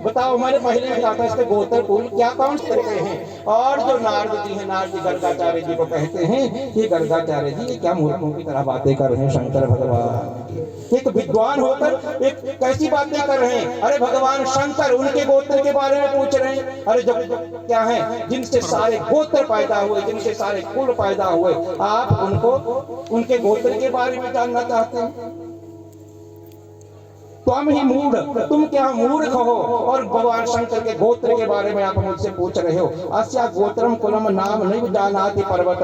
B: बताओ, मैंने पहले भी कहा था इसके गोत्र कुल क्या कौन से तरीके हैं। और जो नारद जी हैं, नारद जी गर्गाचार्य जी को कहते हैं कि गर्गाचार्य जी क्या मूर्खों की तरह बातें कर रहे हैं शंकर भगवान। एक विद्वान होकर एक कैसी बातें कर रहे हैं। अरे भगवान शंकर उनके गोत्र के बारे में पूछ रहे हैं। अरे जो क्या है, जिनसे सारे गोत्र पैदा हुए, जिनसे सारे कुल पैदा हुए, आप उनको उनके गोत्र के बारे में जानना चाहते हैं? तुम ही मूढ़, तुम क्या मूर्ख हो, और भगवान शंकर के गोत्र के बारे में आप मुझसे पूछ रहे हो। अस्या गोत्रम कुलम नाम नहीं जानाति पर्वत।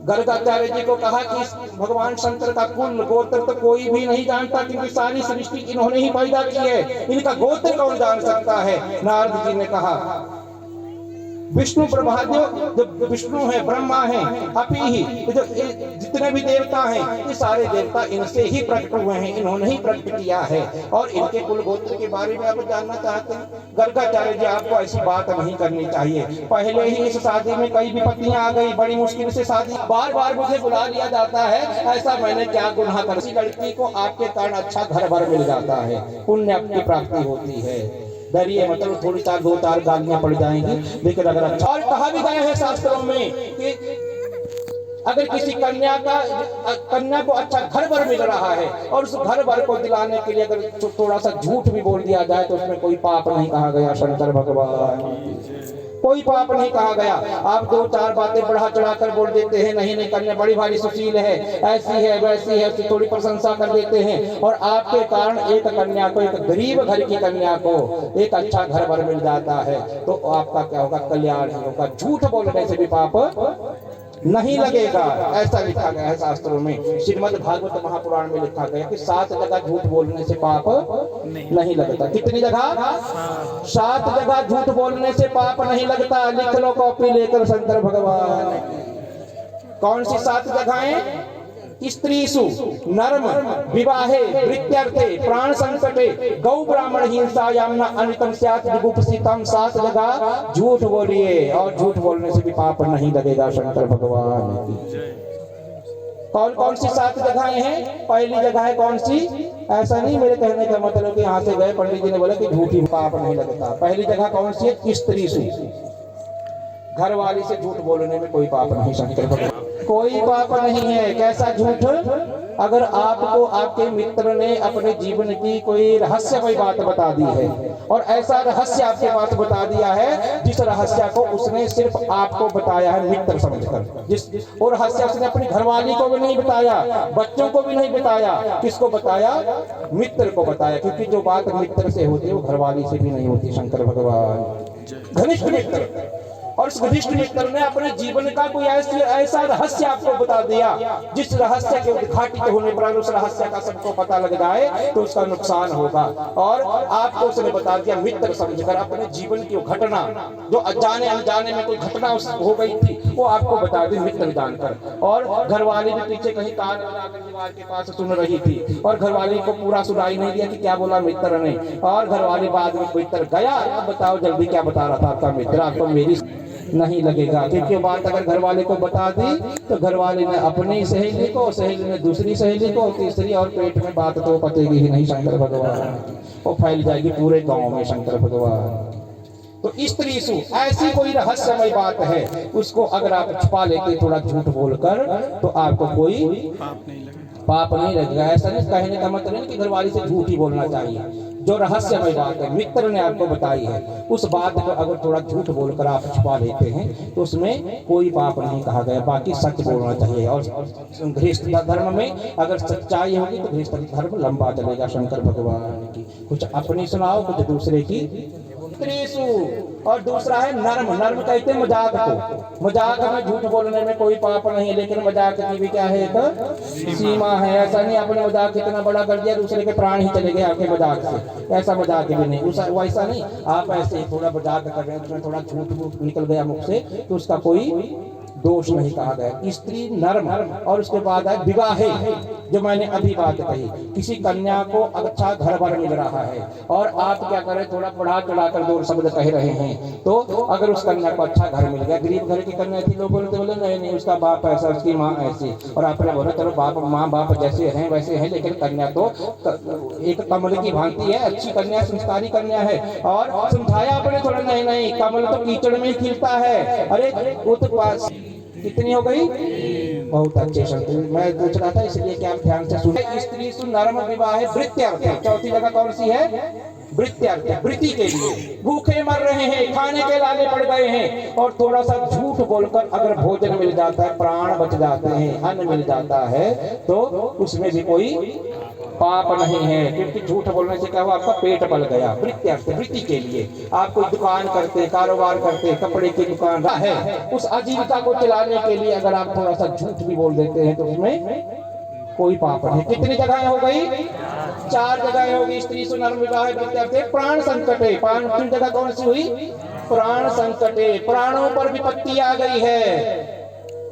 B: गर्गाचार्य जी को कहा कि भगवान शंकर का कुल गोत्र तो कोई भी नहीं जानता, क्योंकि सारी सृष्टि इन्होंने ही पैदा की है, इनका गोत्र कौन जान सकता है। नारद जी ने कहा विष्णु ब्रह्मा, जो विष्णु है, ब्रह्मा है, अपी ही जो जितने भी देवता हैं, ये सारे देवता इनसे ही प्रकट हुए हैं, इन्होंने ही प्रकट किया है। और इनके कुल गोत्र के बारे में आप जानना चाहते हैं? गर्गाचार्य जी, आपको ऐसी बात नहीं करनी चाहिए। पहले ही इस शादी में कई विपत्तियां आ गई, बड़ी मुश्किल से शादी, बार बार मुझे बुला लिया जाता है। ऐसा मैंने क्या गुनाह कर, इसी लड़की को आपके कारण अच्छा घर भर मिल जाता है, पुण्य की प्राप्ति होती है। डरिए मतलब थोड़ी 2-4 गालियां पड़ जाएंगी, लेकिन अगर अच्छा। और कहा भी गया है शास्त्रों में कि अगर किसी कन्या को अच्छा घर भर मिल रहा है और उस घर भर को दिलाने के लिए अगर थोड़ा सा झूठ भी बोल दिया जाए तो उसमें कोई पाप नहीं कहा गया शंकर भगवान। कोई पाप नहीं कहा गया। आप दो चार बातें बढ़ा चढ़ा कर बोल देते हैं, नहीं नहीं कन्या बड़ी भारी सुशील है, ऐसी है वैसी है, उसकी थोड़ी प्रशंसा कर देते हैं, और आपके कारण एक कन्या को, एक गरीब घर की कन्या को एक अच्छा घर भर मिल जाता है, तो आपका क्या होगा, कल्याण ही होगा। झूठ बोलने से भी पाप नहीं लगेगा, ऐसा लिखा गया है शास्त्रों में। श्रीमद् भागवत महापुराण में लिखा गया कि 7 जगह झूठ बोलने से पाप नहीं लगता। कितनी जगह? 7 जगह झूठ बोलने से पाप नहीं लगता। लिख लो कॉपी लेकर शंकर भगवान। कौन सी 7 जगहें? स्त्रीसु नर्म विवाहे वृत्त्यर्थे प्राण संकटे गौ ब्राह्मण हिंसायाम न अनितम स्यात् विगुप्सितम। 7 जगह झूठ बोलिए, और झूठ बोलने से भी पाप नहीं लगेगा। शंकर भगवान की कौन कौन सी 7 जगहें हैं? पहली जगह है कौन सी? ऐसा नहीं मेरे कहने का मतलब कि यहाँ से गए पंडित जी ने बोला कि झूठी पाप नहीं लगता। पहली जगह कौन सी है? स्त्रीसु, घर वाली से झूठ बोलने में कोई पाप नहीं। शंकर भगवान कोई पाप नहीं है। कैसा झूठ? अगर आपको आपके मित्र ने अपने जीवन की कोई रहस्यमय बात बता दी है, और ऐसा रहस्य आपके पास बता दिया है जिस रहस्य को उसने सिर्फ आपको बताया है मित्र समझकर, जिस और रहस्य उसने अपनी घरवाली को भी नहीं बताया, बच्चों को भी नहीं बताया, किसको बताया? मित्र को बताया। क्योंकि जो बात मित्र से होती है वो घरवाली से भी नहीं होती। शंकर भगवान घनिष्ठ मित्र, और उस घनिष्ठ मित्र ने अपने जीवन का कोई ऐसा रहस्य आपको बता दिया जिस रहस्य के उद्घाटित होने पर उस रहस्य का सबको पता लग जाए तो उसका नुकसान होगा। और आपको उसने बता दिया मित्र समझकर, अपने जीवन की घटना जो अनजाने अनजाने में कोई घटना हो गई थी वो आपको बता दी मित्र जानकर। और घरवाली भी पीछे कहीं कान लगाकर दीवार के पास सुन रही थी, और घरवाली को पूरा सुनाई नहीं दिया कि क्या बोला मित्र ने। और घरवाली बाद में मित्र गया, बताओ जल्दी क्या बता रहा था आपका मित्र? आपको मेरी नहीं लगेगा, क्योंकि बात अगर घर वाले को बता दी तो घर वाले ने अपनी सहेली को, सहेली ने दूसरी सहेली को, तीसरी, और पेट में बात तो पतेगी ही नहीं। शंकर भगवान वो फैल जाएगी पूरे गांव में। शंकर भगवान तो स्त्रीसु ऐसी कोई रहस्यमय बात है, उसको अगर आप छुपा लेते थोड़ा झूठ बोलकर तो आपको कोई पाप नहीं लगेगा। ऐसा नहीं कहने का मतलब नहीं कि घरवाली से झूठ ही बोलना चाहिए। जो रहस्यमय बात है मित्र ने आपको बताई है, उस बात को अगर थोड़ा झूठ बोलकर आप छुपा लेते हैं तो उसमें कोई पाप नहीं कहा गया। बाकी सच बोलना चाहिए। और गृहस्थ धर्म में अगर सच्चाई होगी तो गृहस्थ धर्म लंबा चलेगा। शंकर भगवान की कुछ अपनी सुनाओ, कुछ दूसरे की। स्त्रीसु, और दूसरा है नर्म। नर्म कहते हैं मजाक को। मजाक में झूठ बोलने में कोई पाप नहीं है, लेकिन मजाक की भी क्या है, एक सीमा है। ऐसा नहीं आपने मजाक इतना बड़ा कर दिया दूसरे के प्राण ही चले गए आपके मजाक से, ऐसा मजाक भी नहीं। वैसा नहीं, आप ऐसे थोड़ा मजाक कर रहे हैं, उसमें थोड़ा झूठ निकल गया मुख से तो उसका कोई दोष नहीं कहा गया। स्त्री नर्म, और उसके बाद है विवाहे, जो मैंने अभी बात कही। किसी कन्या को अच्छा घर भर मिल रहा है और आप क्या करें, थोड़ा बढ़ा चढ़ाकर 2 शब्द कह रहे हैं, तो अगर उस कन्या को अच्छा घर मिल गया, गरीब घर की कन्या थी, लोग बोलते बोले नहीं नहीं उसका बाप ऐसा, उसकी माँ ऐसी, और आपने बोला चलो बाप माँ बाप जैसे हैं वैसे हैं, लेकिन कन्या तो एक कमल की भांति है, अच्छी कन्या, संस्कारी कन्या है। और समझाया आपने थोड़ा, नहीं नहीं कमल तो कीचड़ में ही खिलता है। अरे वो तो पास कितनी हो गई? बहुत अच्छे शब्द मैं पूछ रहा था, इसलिए कि आप ध्यान से सुने। स्त्री सु नर्म विवाह वृत्त्यर्थ। चौथी जगह कौन सी है? वृत्त्यर्थ, वृत्ति के लिए। भूखे मर रहे हैं, खाने के लाले पड़ गए हैं, और थोड़ा सा झूठ बोलकर अगर भोजन मिल जाता है, प्राण बच जाते हैं, अन्न मिल जाता है, तो उसमें भी कोई पाप नहीं है। क्योंकि झूठ बोलने से क्या हुआ, आपका पेट पल गया। वृत्त्यर्थ, वृत्ति के लिए। आप कोई दुकान करते, कारोबार करते, कपड़े की दुकान है, उस आजीविका को चलाने के लिए अगर आप थोड़ा सा झूठ भी बोल देते हैं तो उसमें कोई पाप नहीं। कितनी जगह हो गई? 4 जगह होगी। स्त्री सु नर्म विवाह वृत्त्यर्थे प्राण संकटे। पांचवी जगह कौन सी हुई? प्राण संकटे, प्राणों पर विपत्ति आ गई है,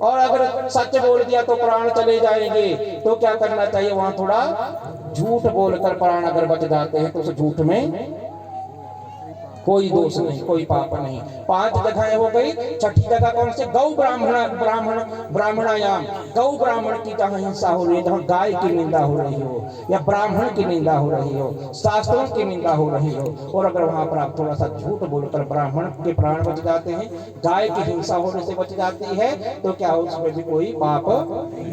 B: और अगर सच बोल दिया तो प्राण चले जाएंगे, तो क्या करना चाहिए, वहां थोड़ा झूठ बोलकर प्राण अगर बच जाते हैं तो उस झूठ में कोई दोष नहीं, कोई पाप नहीं। 5 जगह हो गई। छठी जगह कौन से? गौ ब्राह्मणायाम। गौ ब्राह्मण की जहाँ हिंसा हो रही है, जहाँ गाय की निंदा हो रही हो या ब्राह्मण की निंदा हो रही हो, शास्त्रों की निंदा हो रही हो, और अगर वहां पर आप थोड़ा सा झूठ बोलकर ब्राह्मण के प्राण बच जाते हैं, गाय की हिंसा होने से बच जाती है, तो क्या हो, उसमें भी कोई पाप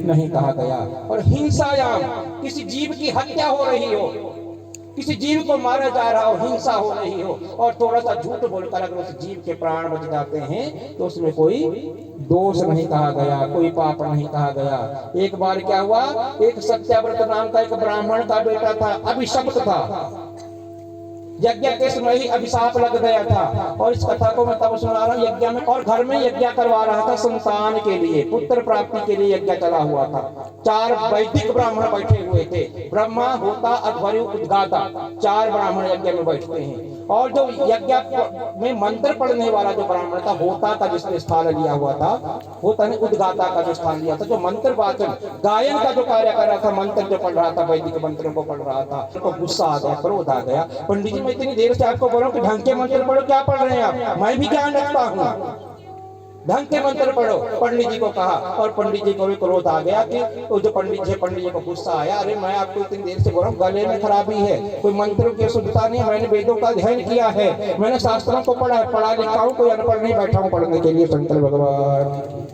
B: नहीं कहा गया। और हिंसायाम, किसी जीव की हत्या हो रही हो, किसी जीव को मारा जा रहा हो, हिंसा हो रही हो, और थोड़ा सा झूठ बोलकर अगर उस जीव के प्राण बच जाते हैं तो उसमें कोई दोष नहीं कहा गया, कोई पाप नहीं कहा गया। एक बार क्या हुआ, एक सत्याव्रत नाम का एक ब्राह्मण का बेटा था, अभिशप्त था, यज्ञ के समय ही अभिशाप लग गया था। और इस कथा को मैं तब सुना रहा हूँ, यज्ञ में और घर में यज्ञ करवा रहा था, संतान के लिए, पुत्र प्राप्ति के लिए यज्ञ चला हुआ था। 4 वैदिक ब्राह्मण बैठे हुए थे, ब्रह्मा, होता, अध्वर्यु, उद्गाता, 4 ब्राह्मण यज्ञ में बैठते हैं। और जो यज्ञ में मंत्र पढ़ने वाला जो ब्राह्मण था, होता का जिसने स्थान लिया हुआ था, होता ने उद्गाता का जो स्थान लिया था, जो मंत्र वाचन गायन का जो कार्य कर रहा था, मंत्र जो पढ़ रहा था, वैदिक मंत्रों को पढ़ रहा था, तो गुस्सा आ गया, क्रोध आ गया। पंडित जी, मैं इतनी देर से आपको बोल रहा हूँ कि ढंग के मंत्र पढ़ो, क्या पढ़ रहे हैं आप? मैं भी ज्ञान रखता हूँ, ढंग के मंत्र पढ़ो, पंडित जी को कहा। और पंडित जी को भी क्रोध आ गया कि वो जो पंडित जी को गुस्सा आया, अरे मैं आपको इतनी देर से बोल रहा हूँ, गले में खराबी है, कोई मंत्रों की शुद्धता नहीं है, मैंने वेदों का अध्ययन किया है, मैंने शास्त्रों को पढ़ा लिखा हूँ, कोई अनपढ़ नहीं बैठा हूँ पढ़ने के लिए शंकर भगवान।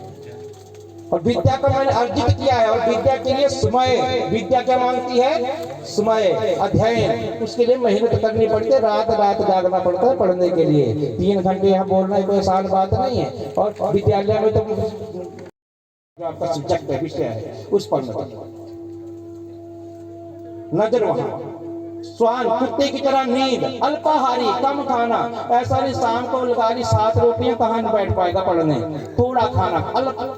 B: और विद्या को मैंने अर्जित किया है, और विद्या के लिए समय, विद्या क्या मांगती है? समय, अध्ययन, उसके लिए मेहनत करनी पड़ती है, रात रात जागना पड़ता है पढ़ने के लिए। 3 घंटे यहाँ बोलना कोई आसान बात नहीं है। और विद्यालय में तो जो आपका सब्जेक्ट है, विषय है, उस पर नजर वहां, स्वान, कुत्ते की तरह नींद, अल्पाहारी, कम खाना, ऐसा नहीं शाम को लगा ली 7 रोटियां, कहाँ नहीं बैठ पाएगा पढ़ने, थोड़ा खाना,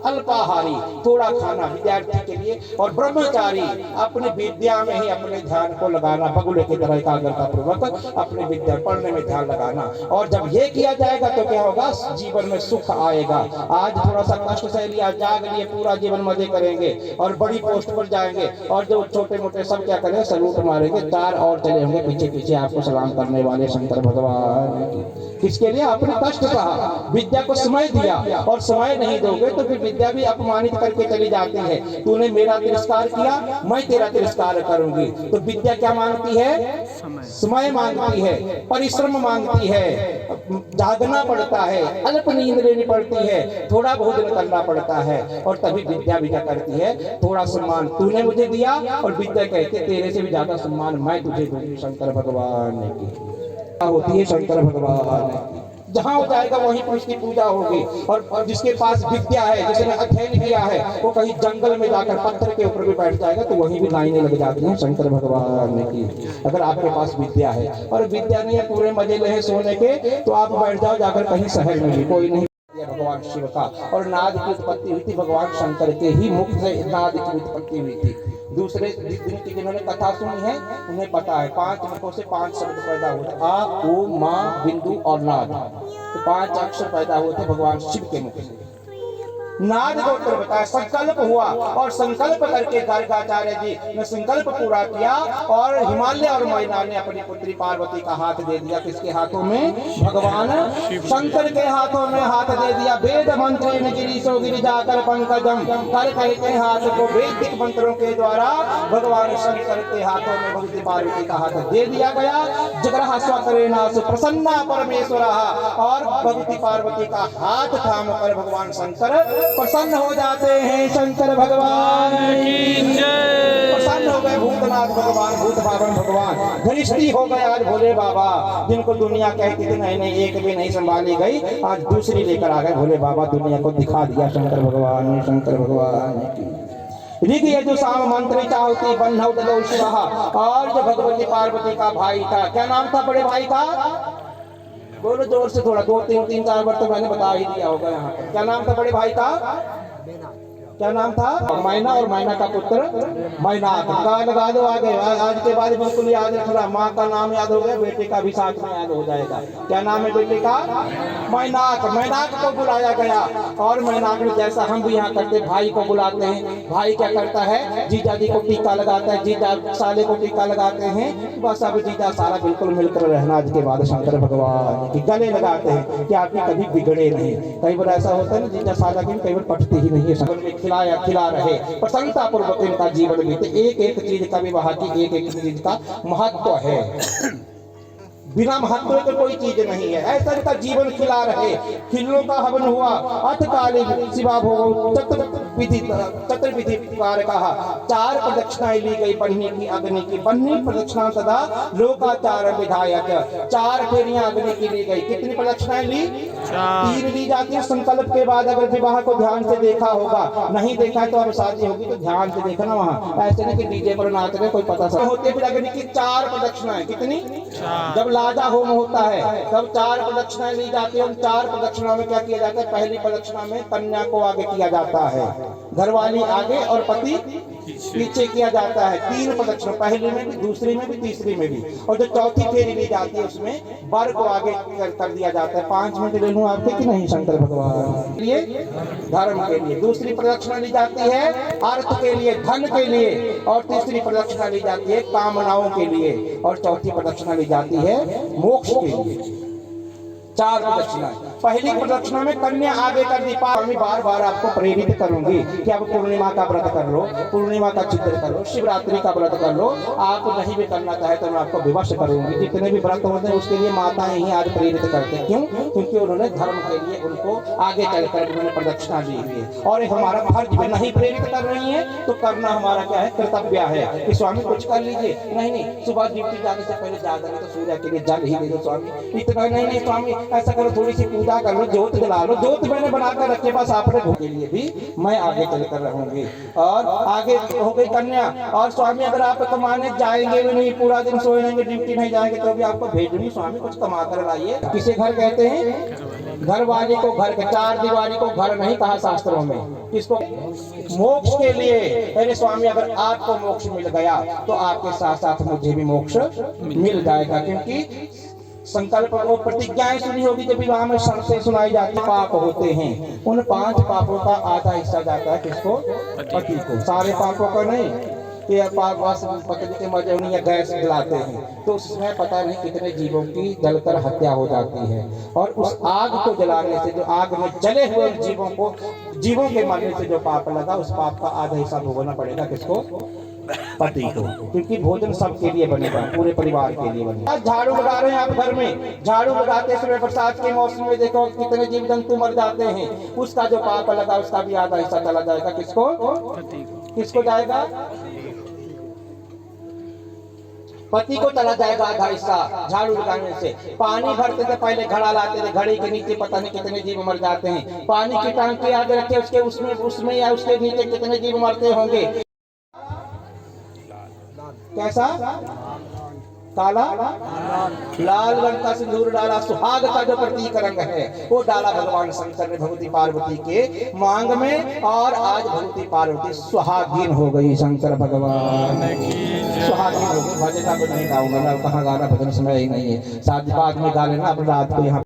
B: अल्पाहारी, थोड़ा खाना विद्यार्थी के लिए। और ब्रह्मचारी, अपनी विद्या में ही अपने ध्यान को लगाना, बगुले की तरह एकाग्रता पूर्वक अपनी विद्या पढ़ने में ध्यान लगाना। और जब ये किया जाएगा तो क्या होगा, जीवन में सुख आएगा। आज थोड़ा सा कष्ट सह लिया, जाग लिए, पूरा जीवन मजे करेंगे और बड़ी पोस्ट पर जाएंगे। और जो छोटे मोटे सब क्या करेंगे, सलूट मारेंगे, 4 और चले होंगे पीछे पीछे आपको सलाम करने वाले शंकर भगवान। किसके लिए? आपने कष्ट कहा, विद्या को समय दिया, और समय नहीं दोगे तो फिर विद्या भी अपमानित करके चली जाती है। तूने मेरा तिरस्कार किया, मैं तेरा तिरस्कार करूंगी। तो विद्या क्या मांगती है? समय मांगती है, परिश्रम मांगती है, जागना पड़ता है, अल्प नींद लेनी पड़ती है, थोड़ा भोजन करना पड़ता है, और तभी विद्या भी क्या करती है? थोड़ा सम्मान तूने मुझे दिया, और विद्या कहती है तेरे से भी ज्यादा सम्मान मैं तुझे दूंगी। शंकर भगवान की होती है, शंकर भगवान जहां हो जाएगा वहीं पर उसकी पूजा होगी। और जिसके पास विद्या है, जिसने अध्ययन किया है, वो कहीं जंगल में जाकर पत्थर के ऊपर भी बैठ जाएगा तो वहीं भी लाइनें लग जाती हैं शंकर भगवान की। अगर आपके पास विद्या है, और विद्या नहीं है, पूरे मजे ले सोने के, तो आप बैठ जाओ जाकर कहीं शहर में भी, कोई नहीं। भगवान शिव का, और नाद की उत्पत्ति हुई थी भगवान शंकर के ही मुख से, नाद की उत्पत्ति हुई थी। दूसरे दिन की जिन्होंने कथा सुनी है उन्हें पता है, 5 मुखों से 5 शब्द पैदा होते, आ, ओ, माँ, बिंदु और नाद, तो 5 अक्षर पैदा होते भगवान शिव के मुख से। नाद गोत्र बताया, संकल्प हुआ, और संकल्प करके गर्गाचार्य जी ने संकल्प पूरा किया, और हिमालय और मैना ने अपनी पुत्री पार्वती का हाथ दे दिया। किसके हाथों में? भगवान शंकर के हाथों में हाथ दे दिया। वेद मंत्री ने गिरीशो गिरिजाकर पंकजम, कर कहते हाथ को वैदिक मंत्रों के द्वारा भगवान शंकर के हाथों में भगवती पार्वती का हाथ दे दिया गया। जगरहा स्वकरेना सुप्रसन्ना परमेश्वर, और भगवती पार्वती का हाथ थाम कर भगवान शंकर प्रसन्न हो जाते हैं। शंकर भगवान की जय। प्रसन्न हो गए भूतनाथ भगवान, भूत पावन भगवान, घनिष्ठी हो गए आज भोले बाबा, जिनको दुनिया कहती थी नहीं नहीं एक भी नहीं संभाली गई, आज दूसरी लेकर आ गए भोले बाबा, दुनिया को दिखा दिया शंकर भगवान ने। शंकर भगवान की ऋग यजु साम मंत्री चाहती बन्हौ दलो शिवा, और जो भगवती पार्वती का भाई था, क्या नाम था बड़े भाई का? बोलो जोर से थोड़ा, 2 3 4 बार तो मैंने बता ही दिया होगा यहाँ पर। क्या नाम था बड़े भाई का? क्या नाम था? मैना, और मैना का पुत्र मैनाक। कहा लगा दो आगे, आज के बाद बिल्कुल याद रखना, माँ का नाम याद हो गया, बेटे का भी साथ में याद हो जाएगा। क्या नाम है बेटे का? मैनाक। मैनाक को बुलाया गया, और मैनाक ने जैसा हम भी यहाँ करते, भाई को बुलाते हैं, भाई क्या करता है? जीजा जी को टीका लगाता है, जीजा साले को टीका लगाते हैं, बस अब जीजा साला बिल्कुल मिलकर रहना। आज के बाद शंकर भगवान की गले लगाते हैं कि आपकी कभी बिगड़े नहीं। कई बार ऐसा होता है ना, जीजा साला की कई बार पटती ही नहीं है, खिला रहे, प्रसन्नता पूर्वक इनका जीवन बीते। एक एक चीज का विवाह की एक एक चीज का महत्व है। बिना महत्व के कोई चीज नहीं है। ऐसा का जीवन खिला रहे, खिलों का हवन हुआ, अर्थकालीन शिवा भोग चतुर्विधि कार कहा, 4 प्रदक्षिणाएं ली गई बन्ही की अग्नि की, बन्ही प्रदक्षिणा सदा लोकाचार विधायक, 4 फेरियां अग्नि की ली गई। कितनी प्रदक्षिणाएं ली? 3 ली जाती है संकल्प के बाद। अगर विवाह को ध्यान से देखा होगा, नहीं देखा तो अब शादी होगी तो ध्यान से देखना वहाँ, ऐसे नहीं कि डीजे पर नाच रहे कोई पता सब होते। फिर अग्नि की 4 प्रदक्षिणाएं, कितनी? जब लाजा होम होता है तब 4 प्रदक्षिणाएं ली जाती है। उन 4 प्रदक्षिणा में क्या किया जाता है? पहली प्रदक्षिणा में कन्या को आगे किया जाता है, घरवाली आगे और पति पीछे किया जाता है। 3 प्रदक्षिणा, पहली में भी, दूसरी में भी, तीसरी में भी। और जो चौथी फेरी ली जाती है उसमें वर को आगे कर दिया जाता है। 5 मिनट ले लूं आपके कि नहीं शंकर भगवान के लिए, धर्म के लिए। दूसरी प्रदक्षिणा ली जाती है अर्थ के लिए, धन के लिए। और तीसरी प्रदक्षिणा ली जाती है कामनाओं के लिए। और चौथी प्रदक्षिणा ली जाती है मोक्ष के लिए। 4 प्रदक्षिणा। पहली प्रदक्षिणा में कन्या आगे कर दी। मैं बार बार आपको प्रेरित करूंगी कि आप पूर्णिमा का व्रत कर लो, पूर्णिमा का चित्र कर लो, शिवरात्रि का व्रत कर लो। आप नहीं भी करना चाहे तो मैं आपको विवश करूंगी। जितने भी व्रत होते हैं उसके लिए माताएं ही आज प्रेरित करते हैं। क्यों? क्योंकि उन्होंने धर्म के लिए उनको आगे चलकर उन्होंने प्रदक्षिणा दी हुई है। और हमारा फर्ज भी, नहीं प्रेरित कर रही है तो करना हमारा क्या है? कर्तव्य है कि स्वामी कुछ कर लीजिए। नहीं, सुबह ड्यूटी जाने से पहले ज्यादा नहीं तो सूर्य के लिए जल ही दे दो स्वामी। इतना नहीं स्वामी, ऐसा करो, थोड़ी सी पूजा कर लो, ज्योत जला लो। ज्योत मैंने बनाकर रखे पास आपने के लिए भी मैं आगे चलकर रहूंगी। और आगे हो गई कन्या। और स्वामी अगर आप कमाने जाएंगे भी नहीं, पूरा दिन सोए रहेंगे, ड्यूटी नहीं जाएंगे तो भी आपको भेजूंगी स्वामी, कुछ कमा कर लाइए। किसे घर कहते हैं? घर वाली को घर के, 4 दीवारी को घर नहीं कहा शास्त्रों में। किसको? मोक्ष के लिए। अरे स्वामी अगर आपको मोक्ष मिल गया तो आपके साथ साथ मुझे भी मोक्ष मिल जाएगा। क्योंकि संकल्प को प्रतिज्ञाएं सुनी होगी जब विवाह में शर्तें सुनाई जाती, पाप होते हैं। उन 5 पापों का आधा हिस्सा जाता है किसको? पति को। सारे पापों का नहीं कि पति के मजे या गैस जलाते हैं तो उसमें पता नहीं कितने जीवों की जलकर हत्या हो जाती है। और उस आग को जलाने से, जो आग में जले हुए जीवों के मरने से जो पाप लगा, उस पाप का आधा हिस्सा भोगना पड़ेगा किसको? पति को। क्योंकि भोजन सबके लिए बनेगा, पूरे परिवार के लिए बनेगा। झाड़ू लगा रहे हैं आप घर में, झाड़ू लगाते समय बरसात के मौसम में देखो कितने जीव जंतु मर जाते हैं। उसका जो पाप लगा उसका भी आधा हिस्सा चला जाएगा किसको? किसको जाएगा? पति को चला जाएगा आधा हिस्सा झाड़ू लगाने से। पानी भरते थे पहले, घड़ा लाते थे, घड़े के नीचे पता नहीं कितने जीव मर जाते हैं। पानी की टांकी आगे रखे, उसके उसमें या उसके नीचे कितने जीव मरते होंगे। कैसा? काला लाल रंग का सिंदूर डाला, सुहाग का जो प्रतीक रंग है वो डाला भगवान शंकर ने भगवती पार्वती के मांग में। और आज भगवती पार्वती सुहागिन हो गई। शंकर भगवान सुहागिन हो गई। भजन अब नहीं गाऊंगा मैं, कहाँ गाना, भजन समय ही नहीं है। शादी बाद में गा लेना, अब रात को यहाँ